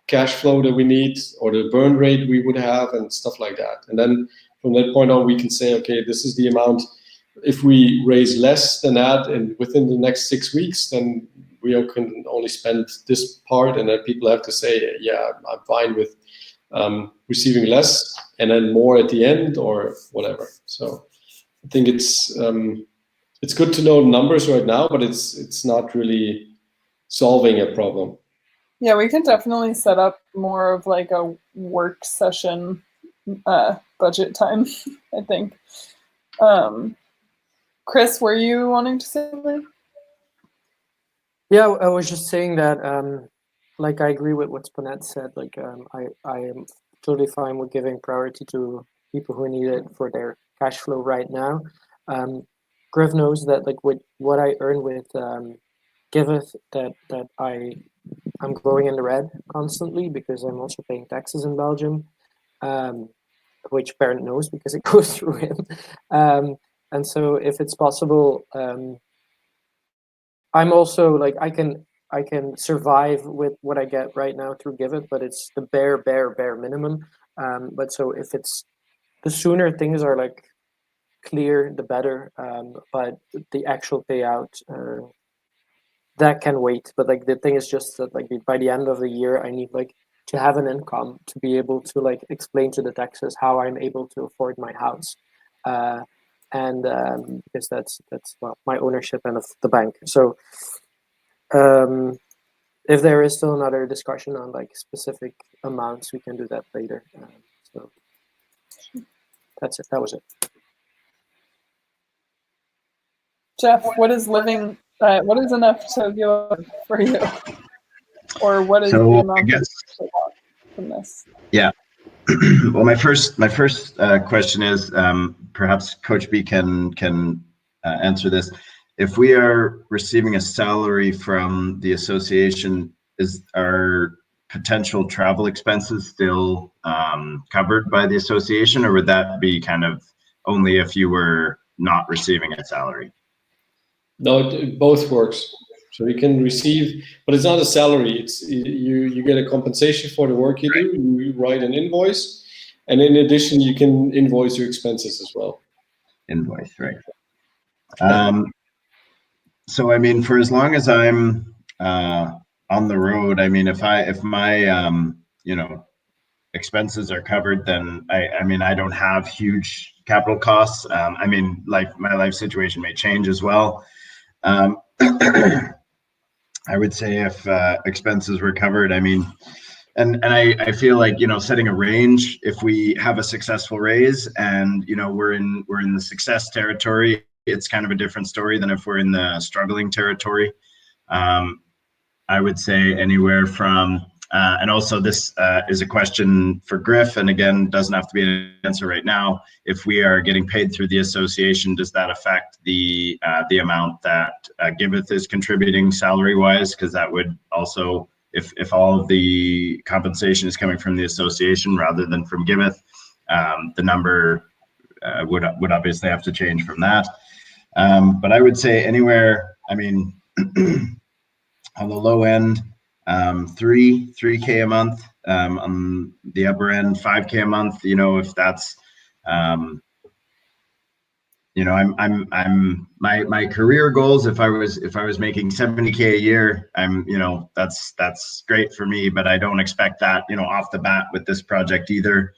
cash flow that we need, or the burn rate we would have, and stuff like that. And then from that point on, we can say, okay, this is the amount. If we raise less than that, and within the next 6 weeks, then we can only spend this part, and then people have to say, yeah, I'm fine with receiving less, and then more at the end, or whatever. So I think it's good to know numbers right now, but it's not really solving a problem. Yeah, we can definitely set up more of like a work session budget time, I think. Chris, were you wanting to say something? Yeah, I was just saying that, like, I agree with what Spinette said. Like, I am totally fine with giving priority to people who need it for their cash flow right now. Griff knows that, like, with what I earn with Giveth, that I'm going in the red constantly, because I'm also paying taxes in Belgium, which Bernd knows because it goes through him. And so if it's possible, I'm also like, I can survive with what I get right now through Giveth, but it's the bare minimum. But so if it's, the sooner things are like clear, the better. But the actual payout, that can wait. But like, the thing is just that, like, by the end of the year, I need like to have an income to be able to like explain to the taxes how I'm able to afford my house. And because that's well, my ownership and of the bank. So if there is still another discussion on like specific amounts, we can do that later. So that's it. That was it. Jeff, what is living? What is enough to give for you, or what is the So I amount guess, to want from this? yeah. Well, my first question is, perhaps Coach B can answer this. If we are receiving a salary from the association, is our potential travel expenses still covered by the association, or would that be kind of only if you were not receiving a salary? No, it both works. So you can receive, but it's not a salary. It's you get a compensation for the work you do. You write an invoice, and in addition, you can invoice your expenses as well. Invoice, right? So I mean, for as long as I'm on the road, I mean, if my expenses are covered, then I mean, I don't have huge capital costs. I mean, my life situation may change as well. I would say if expenses were covered, I mean, and I feel like, setting a range, if we have a successful raise and, we're in the success territory, it's kind of a different story than if we're in the struggling territory. I would say anywhere from, and also this is a question for Griff, and again, doesn't have to be an answer right now. If we are getting paid through the association, does that affect the amount that Giveth is contributing salary-wise? Because that would also, if all of the compensation is coming from the association rather than from Giveth, the number would obviously have to change from that. But I would say anywhere, I mean, on the low end, 3K a month, on the upper end, 5K a month, if that's, I'm my career goals, if I was making 70K a year, that's great for me, but I don't expect that, off the bat with this project either.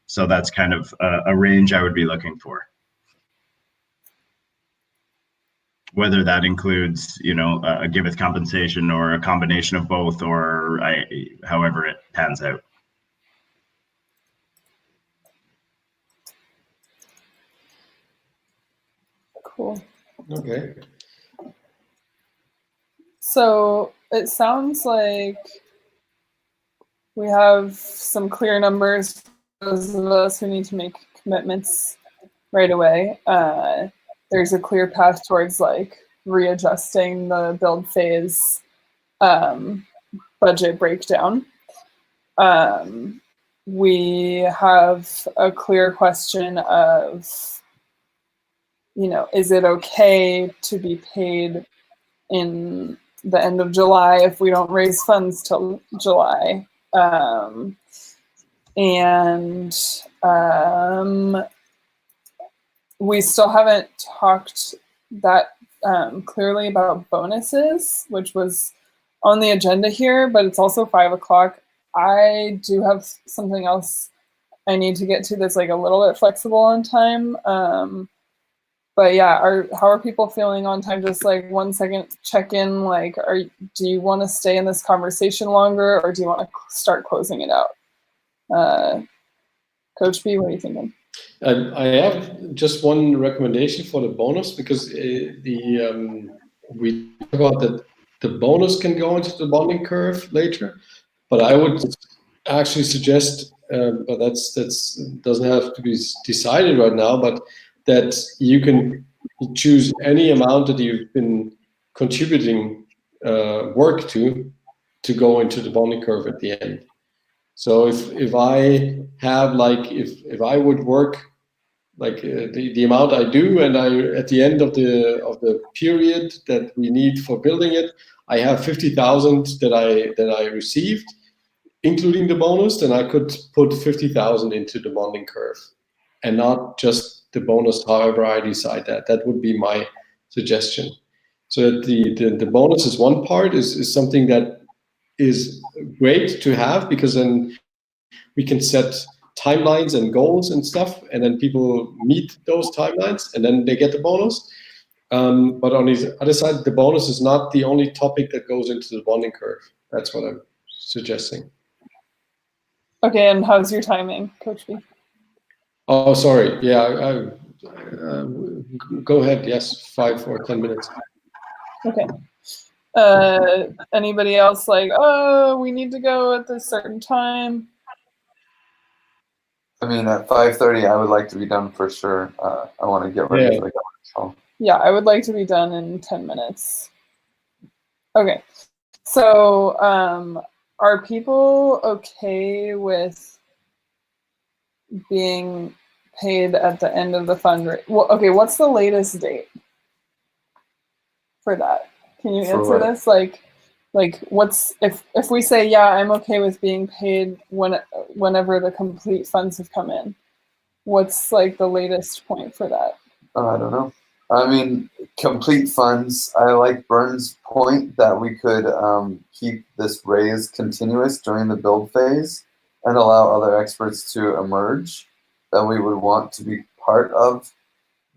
So that's kind of a range I would be looking for. Whether that includes, a Giveth compensation or a combination of both, or however it pans out. Cool. Okay. So it sounds like we have some clear numbers for those of us who need to make commitments right away. There's a clear path towards like readjusting the build phase budget breakdown. We have a clear question of, you know, is it okay to be paid in the end of July if we don't raise funds till July? We still haven't talked that clearly about bonuses, which was on the agenda here, but it's also 5 o'clock. I do have something else I need to get to that's like a little bit flexible on time. But yeah, how are people feeling on time? Just like 1 second check in. Like, do you want to stay in this conversation longer, or do you want to start closing it out? Coach B, what are you thinking? I have just one recommendation for the bonus, because we talk about that the bonus can go into the bonding curve later, but I would actually suggest, but that's doesn't have to be decided right now, but that you can choose any amount that you've been contributing work to go into the bonding curve at the end. So if I have like if I would work like the amount I do, and I at the end of the period that we need for building it, I have 50,000 that I received, including the bonus, then I could put 50,000 into the bonding curve, and not just the bonus. However I decide that would be my suggestion. So that the bonus is one part, is something that is great to have, because then we can set timelines and goals and stuff, and then people meet those timelines, and then they get the bonus. But on the other side, the bonus is not the only topic that goes into the bonding curve. That's what I'm suggesting. Okay, and how's your timing, Coach B? Oh, sorry. Yeah, go ahead. Yes, 5 or 10 minutes. Okay. Anybody else like, oh, we need to go at this certain time? I mean, at 5:30, I would like to be done for sure. I want to get ready for the so. Yeah, I would like to be done in 10 minutes. Okay, so are people okay with being paid at the end of the fundraiser? Well, okay, what's the latest date for that? Can you answer this? Like what's if we say, yeah, I'm okay with being paid whenever the complete funds have come in, what's like the latest point for that? I don't know. I mean, complete funds. I like Bern's point that we could keep this raise continuous during the build phase and allow other experts to emerge that we would want to be part of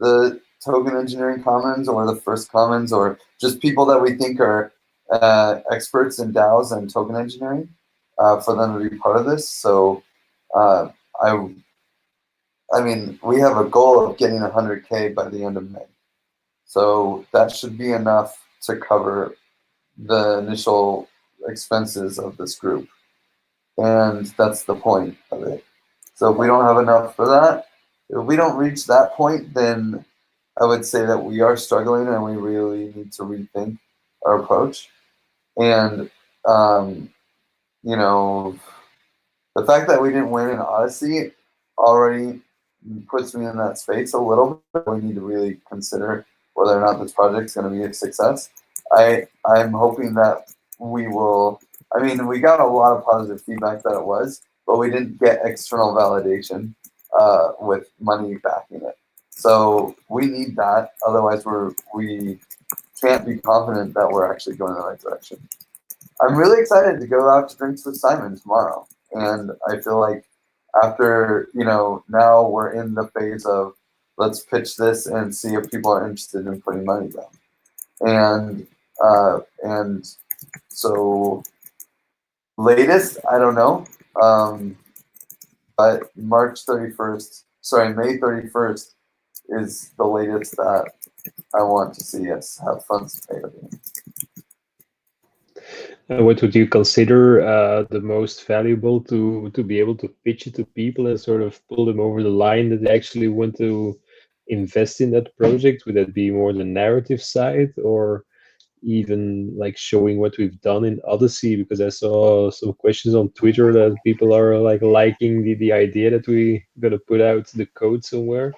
the Token Engineering Commons or the First Commons, or just people that we think are experts in DAOs and token engineering, for them to be part of this. So I mean, we have a goal of getting 100K by the end of May. So that should be enough to cover the initial expenses of this group. And that's the point of it. So if we don't have enough for that, if we don't reach that point, then I would say that we are struggling and we really need to rethink our approach. And, you know, the fact that we didn't win in Odyssey already puts me in that space a little bit. We need to really consider whether or not this project is going to be a success. I'm hoping that we will. I mean, we got a lot of positive feedback that it was, but we didn't get external validation with money backing it. So we need that. Otherwise, we can't be confident that we're actually going in the right direction. I'm really excited to go out to drinks with Simon tomorrow, and I feel like after, you know, now we're in the phase of let's pitch this and see if people are interested in putting money down. And so latest, I don't know, but May 31st is the latest that I want to see us have funds to pay everything. What would you consider the most valuable to be able to pitch it to people and sort of pull them over the line that they actually want to invest in that project? Would that be more the narrative side, or even like showing what we've done in Odyssey? Because I saw some questions on Twitter that people are like liking the idea that we gonna put out the code somewhere.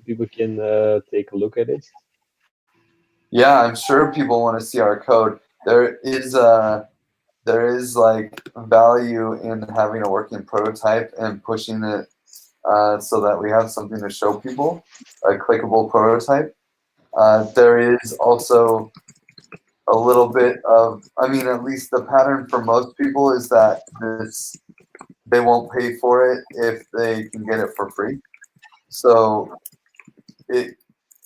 People can take a look at it. Yeah, I'm sure people want to see our code. There is like value in having a working prototype and pushing it so that we have something to show people, a clickable prototype. There is also a little bit of, I mean, at least the pattern for most people is that they won't pay for it if they can get it for free. So it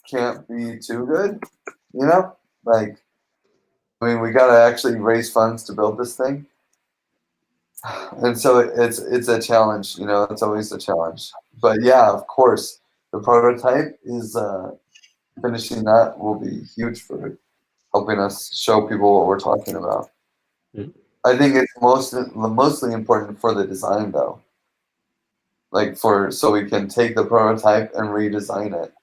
can't be too good, you know? Like, I mean, we gotta actually raise funds to build this thing. And so it's a challenge, you know, it's always a challenge. But yeah, of course, the prototype is finishing that will be huge for helping us show people what we're talking about. Mm. I think it's mostly important for the design though. Like so we can take the prototype and redesign it.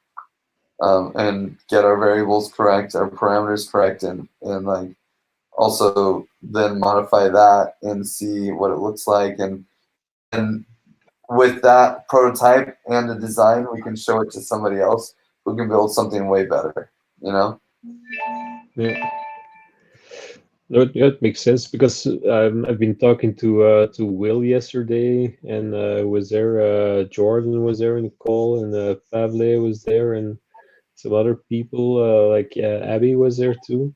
And get our variables correct, our parameters correct, and like also then modify that and see what it looks like, and with that prototype and the design, we can show it to somebody else who can build something way better, you know? Yeah. No, it makes sense because I've been talking to Will yesterday, and was there Jordan was there in the call, and Pavle was there, and some other people like Abby was there too,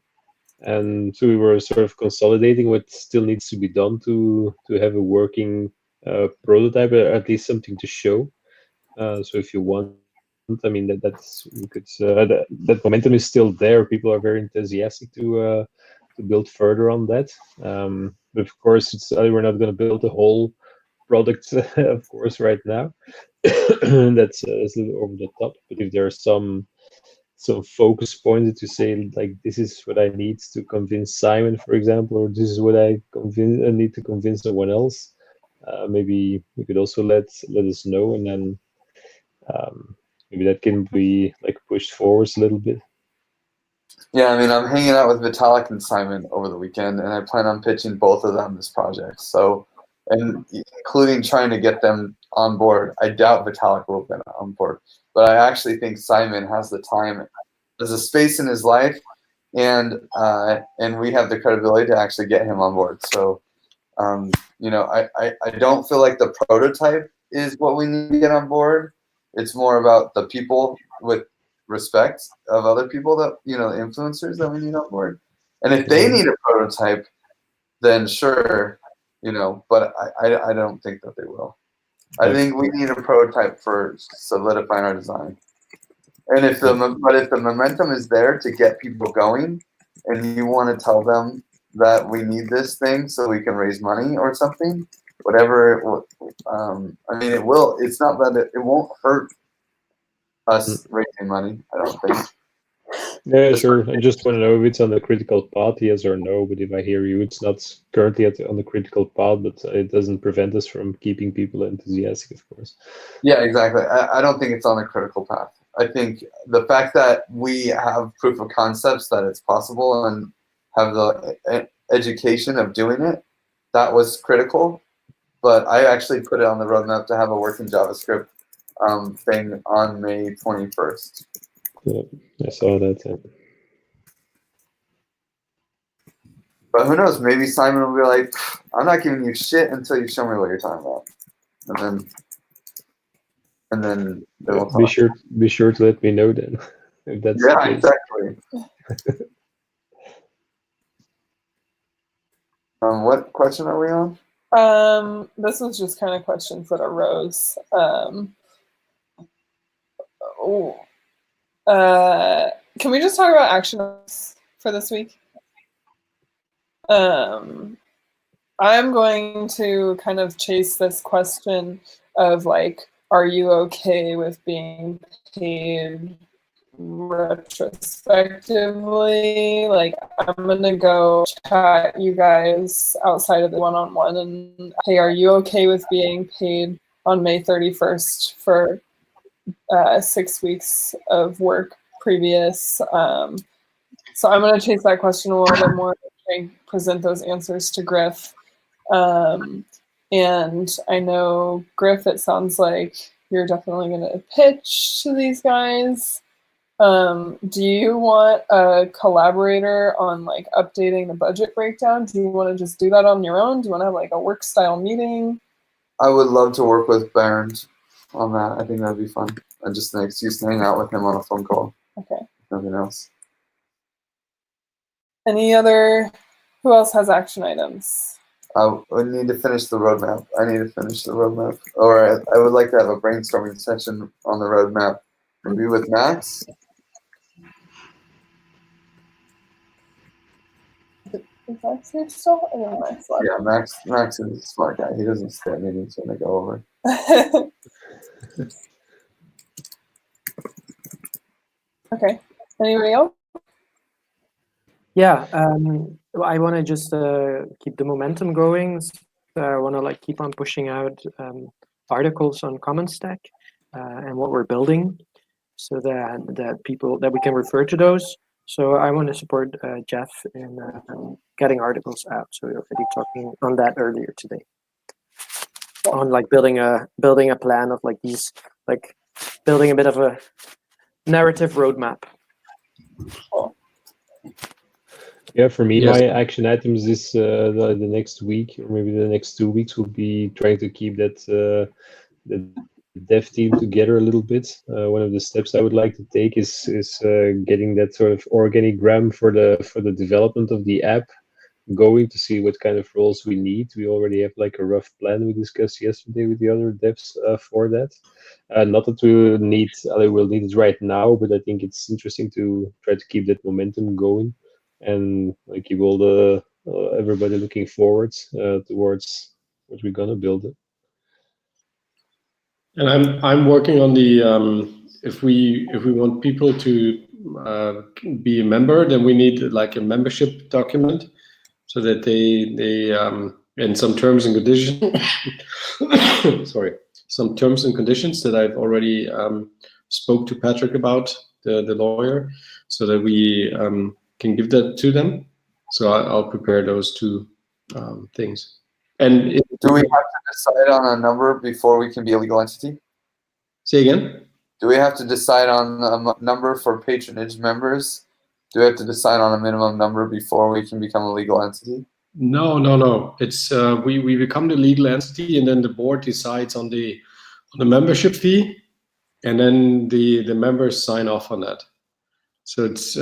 and so we were sort of consolidating what still needs to be done to have a working prototype, or at least something to show. So if you want, I mean that's we could that momentum is still there. People are very enthusiastic to build further on that. But of course, we're not going to build the whole product, of course, right now. That's a little over the top. But if there are some focus points that you say, like, this is what I need to convince Simon, for example, or this is what I need to convince someone else, maybe you could also let us know, and then maybe that can be like pushed forwards a little bit. Yeah, I mean, I'm hanging out with Vitalik and Simon over the weekend, and I plan on pitching both of them this project. So, and including trying to get them on board. I doubt Vitalik will get on board, but I actually think Simon has the time, there's a space in his life, and we have the credibility to actually get him on board. So, you know, I don't feel like the prototype is what we need to get on board. It's more about the people with respect of other people that, you know, influencers that we need on board. And if they need a prototype, then sure, you know, but I don't think that they will. I think we need a prototype for solidifying our design. And if the momentum is there to get people going, and you want to tell them that we need this thing so we can raise money or something, whatever, I mean, it will. It's not that it won't hurt us raising money, I don't think. Yeah, sure. I just want to know if it's on the critical path, yes or no. But if I hear you, it's not currently on the critical path, but it doesn't prevent us from keeping people enthusiastic, of course. Yeah, exactly. I don't think it's on the critical path. I think the fact that we have proof of concepts that it's possible and have the education of doing it, that was critical. But I actually put it on the roadmap to have a working JavaScript thing on May 21st. Yeah, I saw that. Yeah. But who knows? Maybe Simon will be like, "I'm not giving you shit until you show me what you're talking about," and then we'll talk. Be sure to let me know then. If that's Yeah, the case. exactly. What question are we on? This was just kind of questions that arose. Can we just talk about action items for this week? I'm going to kind of chase this question of like, are you okay with being paid retrospectively, like I'm gonna go chat you guys outside of the one-on-one and hey, are you okay with being paid on May 31st for 6 weeks of work previous? So I'm gonna chase that question a little bit more and present those answers to Griff. And I know, Griff, it sounds like you're definitely going to pitch to these guys. Do you want a collaborator on like updating the budget breakdown? Do you want to just do that on your own? Do you want to have like a work style meeting? I would love to work with Bernd on that. I think that'd be fun. And just an excuse to hang out with him on a phone call. Okay. Nothing else. Any other, who else has action items? I would need to finish the roadmap. Or I would like to have a brainstorming session on the roadmap. Maybe with Max. Is Max here still? I think Max left. Yeah, Max is a smart guy. He doesn't stay at meetings when they go over. Okay. Anybody else? Yeah, I want to just keep the momentum going. I want to like keep on pushing out articles on Common Stack and what we're building, so that we can refer to those. So I want to support Jeff in getting articles out. So we were already talking on that earlier today, on like building a plan of like these, like building a bit of a narrative roadmap. Cool. Yeah, for me, Yes. my action items this the next week or maybe the next 2 weeks will be trying to keep that the dev team together a little bit. One of the steps I would like to take is getting that sort of organigram for the development of the app going, to see what kind of roles we need. We already have like a rough plan we discussed yesterday with the other devs for that. Not that we'll need it right now, but I think it's interesting to try to keep that momentum going and like keep all the everybody looking forward towards what we're gonna build. And I'm working on the if we want people to be a member, then we need like a membership document, so that they and some terms and conditions. Sorry, some terms and conditions that I've already spoke to Patrick about, the lawyer, so that we can give that to them. So I'll prepare those two things. And Do we have to decide on a number before we can be a legal entity? say again. Do we have to decide on a number for patronage members? Do we have to decide on a minimum number before we can become a legal entity? No. It's we become the legal entity, and then the board decides on the membership fee, and then the members sign off on that. So it's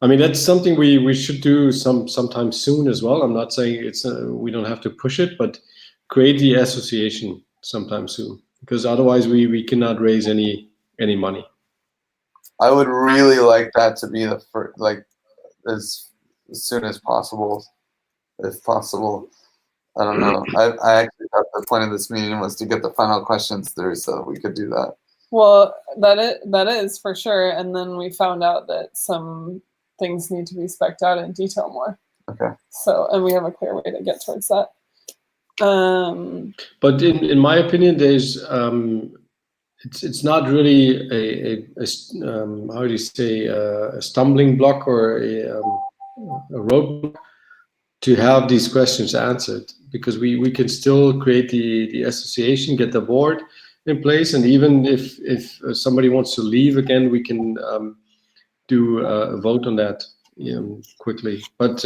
I mean, that's something we should do sometime soon as well. I'm not saying it's we don't have to push it, but create the association sometime soon, because otherwise we cannot raise any money. I would really like that to be the first, like as soon as possible, if possible. I don't know. I actually thought the point of this meeting was to get the final questions through, so we could do that. Well, that is for sure. And then we found out that some things need to be spec'd out in detail more. Okay. So, and we have a clear way to get towards that. But in my opinion, there's it's not really a how do you say a stumbling block or a roadblock to have these questions answered, because we can still create the association, get the board in place, and even if somebody wants to leave again, we can do a vote on that quickly. But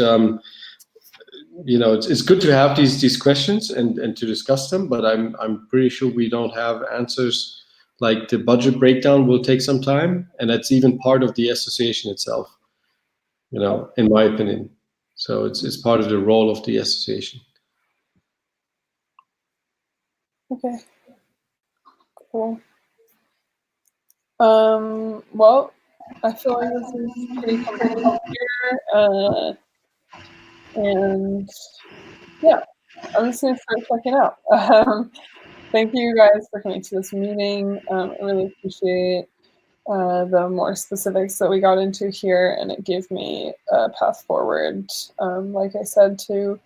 it's good to have these questions and to discuss them, but I'm pretty sure we don't have answers. Like the budget breakdown will take some time, and that's even part of the association itself, in my opinion. So it's part of the role of the association. Okay. Cool. Well, I feel like this is pretty comfortable here. And yeah, I'm just gonna start checking out. Thank you guys for coming to this meeting. I really appreciate the more specifics that we got into here, and it gave me a path forward, like I said, to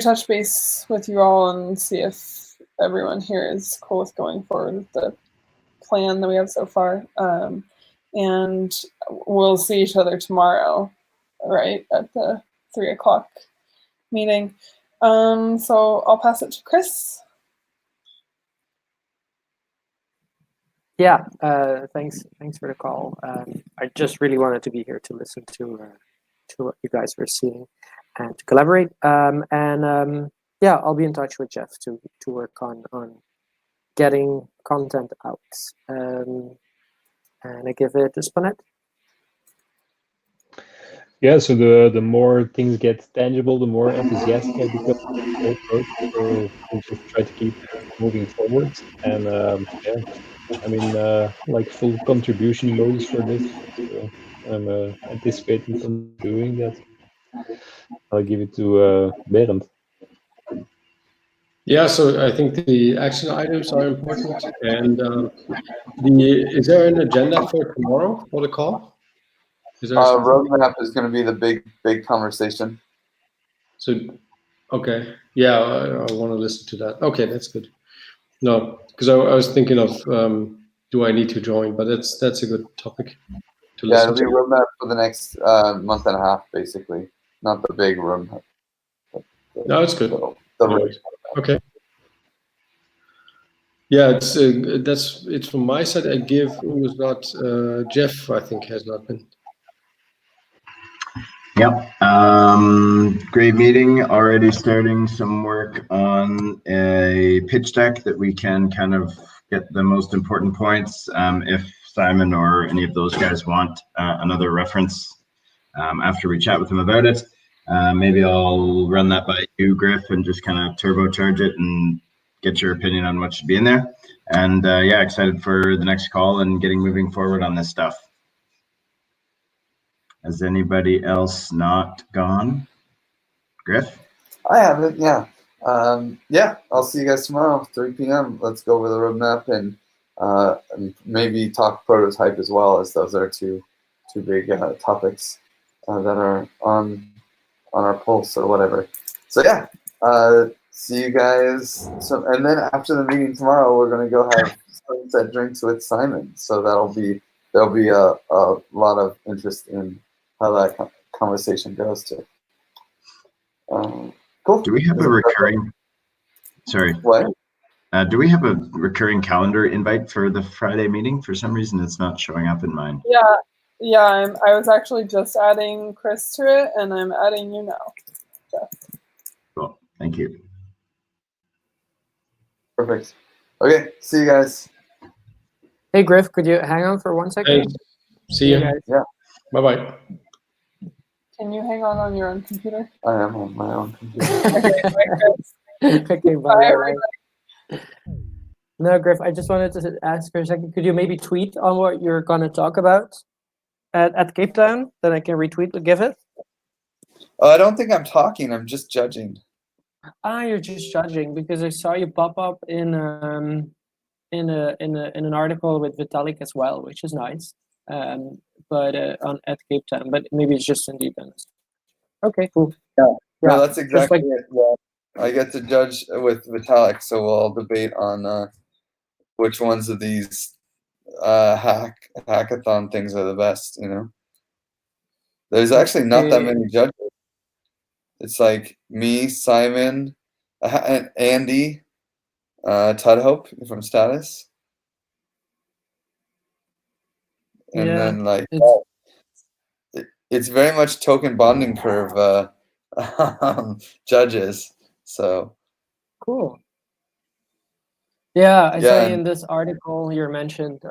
touch base with you all and see if everyone here is cool with going forward with the plan that we have so far. And we'll see each other tomorrow, right, at the 3 o'clock meeting. So I'll pass it to Chris. Yeah, thanks for the call. I just really wanted to be here to listen to what you guys were seeing and to collaborate. Yeah, I'll be in touch with Jeff to work on getting content out. And I give it to Spanette. Yeah, so the more things get tangible, the more enthusiastic I become. So we'll just try to keep moving forward. And yeah, I mean, like full contribution modes for this. So I'm anticipating on doing that. I'll give it to Berend. Yeah, so I think the action items are important. And is there an agenda for tomorrow for the call? Is there something? Roadmap is going to be the big conversation. So, okay, yeah, I want to listen to that. Okay, that's good. No, because I was thinking of do I need to join? But that's a good topic to Yeah, listen it'll be to. roadmap for the next month and a half, basically. Not the big roadmap. No, it's good. The Anyways, okay. Yeah, it's from my side. I give who was not Jeff. I think has not been. Yep. Great meeting. Already starting some work on a pitch deck that we can kind of get the most important points. If Simon or any of those guys want another reference after we chat with them about it, maybe I'll run that by you, Griff, and just kind of turbocharge it and get your opinion on what should be in there. And yeah, excited for the next call and getting moving forward on this stuff. Has anybody else not gone? Griff? I haven't, yeah. Yeah, I'll see you guys tomorrow, 3 p.m. Let's go over the roadmap and maybe talk prototype as well, as those are two big topics that are on our pulse or whatever. So yeah, see you guys. So, and then after the meeting tomorrow, we're gonna go have sunset drinks with Simon. So there'll be a lot of interest in how that conversation goes too. Cool. Do we have a recurring? Sorry. What? Do we have a recurring calendar invite for the Friday meeting? For some reason, it's not showing up in mine. Yeah. I was actually just adding Chris to it, and I'm adding you now. Jeff. Cool. Thank you. Perfect. Okay. See you guys. Hey, Griff, could you hang on for 1 second? Hey, see you. guys. Yeah. Bye bye. Can you hang on your own computer? I am on my own computer. Okay, bye, Chris. Okay, Bye, bye. everybody. No, Griff, I just wanted to ask for a second. Could you maybe tweet on what you're going to talk about at Cape Town? Then I can retweet to give it. I don't think I'm talking. I'm just judging. You're just judging because I saw you pop up in an article with Vitalik as well, which is nice. But at Cape Town, but maybe it's just indeed. Okay, cool. No, that's just exactly like- it. Yeah. I get to judge with Vitalik, so we'll debate on which ones of these hackathon things are the best. You know, there's actually not that many judges. It's like me, Simon, and Andy, Tudhope from Status, and Yeah, then like it's- it's very much token bonding curve judges. So Cool. Yeah, I saw Yeah, you in this article you mentioned.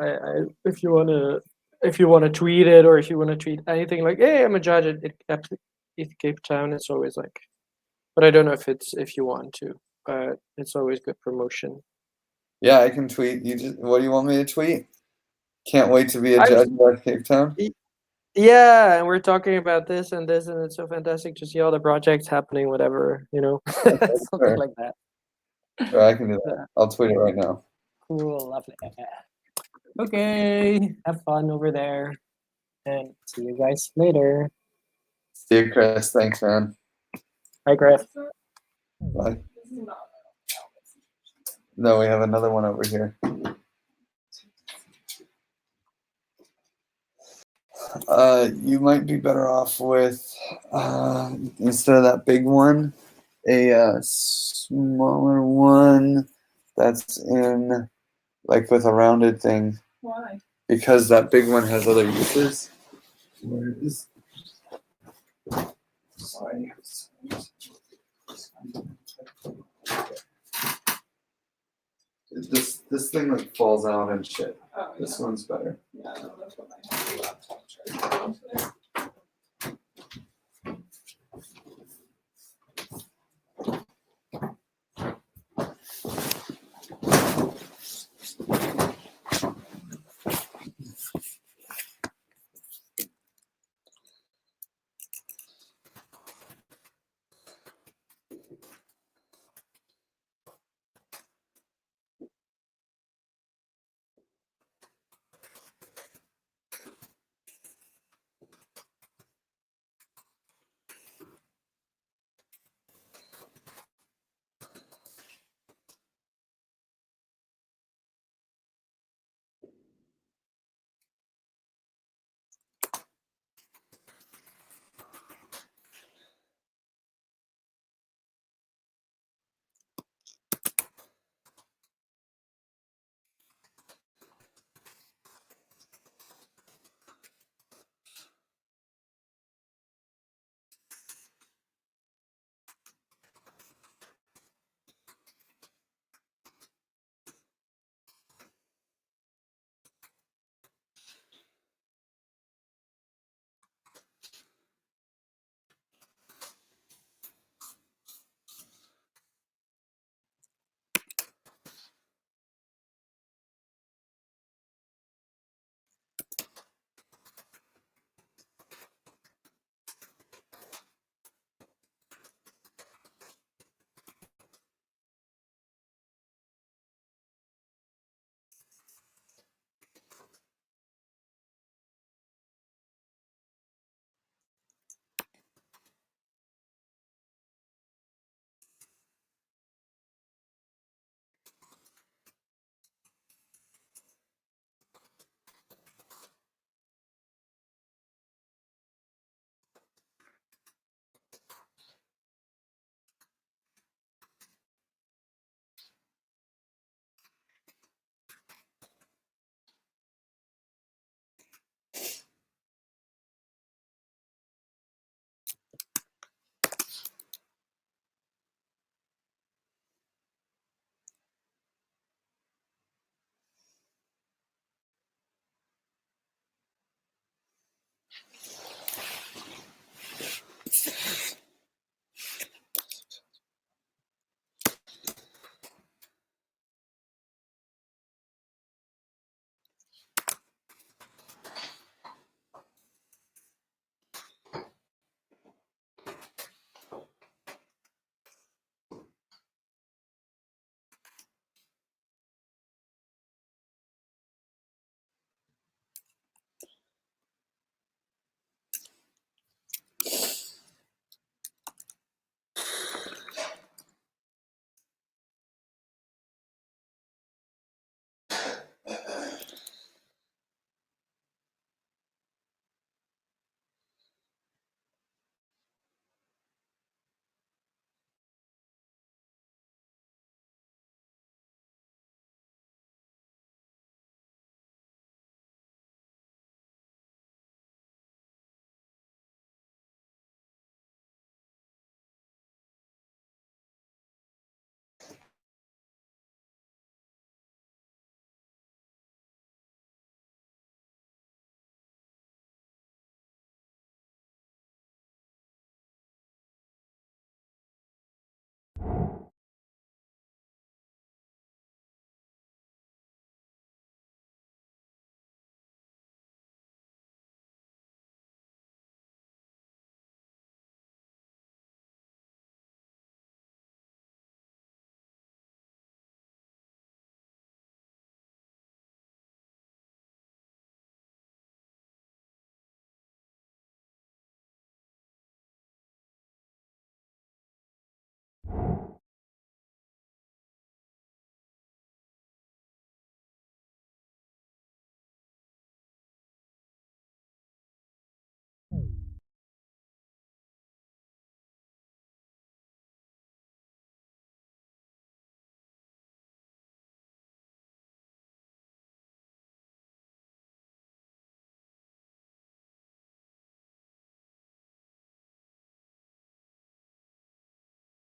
If you wanna tweet it, or if you wanna tweet anything like, "Hey, I'm a judge at Cape Town," it's always like. But I don't know if you want to. But it's always good promotion. yeah, I can tweet. What do you want me to tweet? Can't wait to be a judge at Cape Town. Yeah, and we're talking about this, and it's so fantastic to see all the projects happening, whatever, something Sure. like that. Sure, I can do that. I'll tweet it right now. Cool, lovely. Okay, have fun over there, and see you guys later. See you, Chris. Thanks, man. Bye, Griff. Bye. No, we have another one over here. You might be better off with, instead of that big one, a smaller one that's in, like, with a rounded thing. Why? Because that big one has other uses. Where is? Sorry. This thing like falls out and shit. Oh, This one's better. yeah, no, that's what my laptop charger.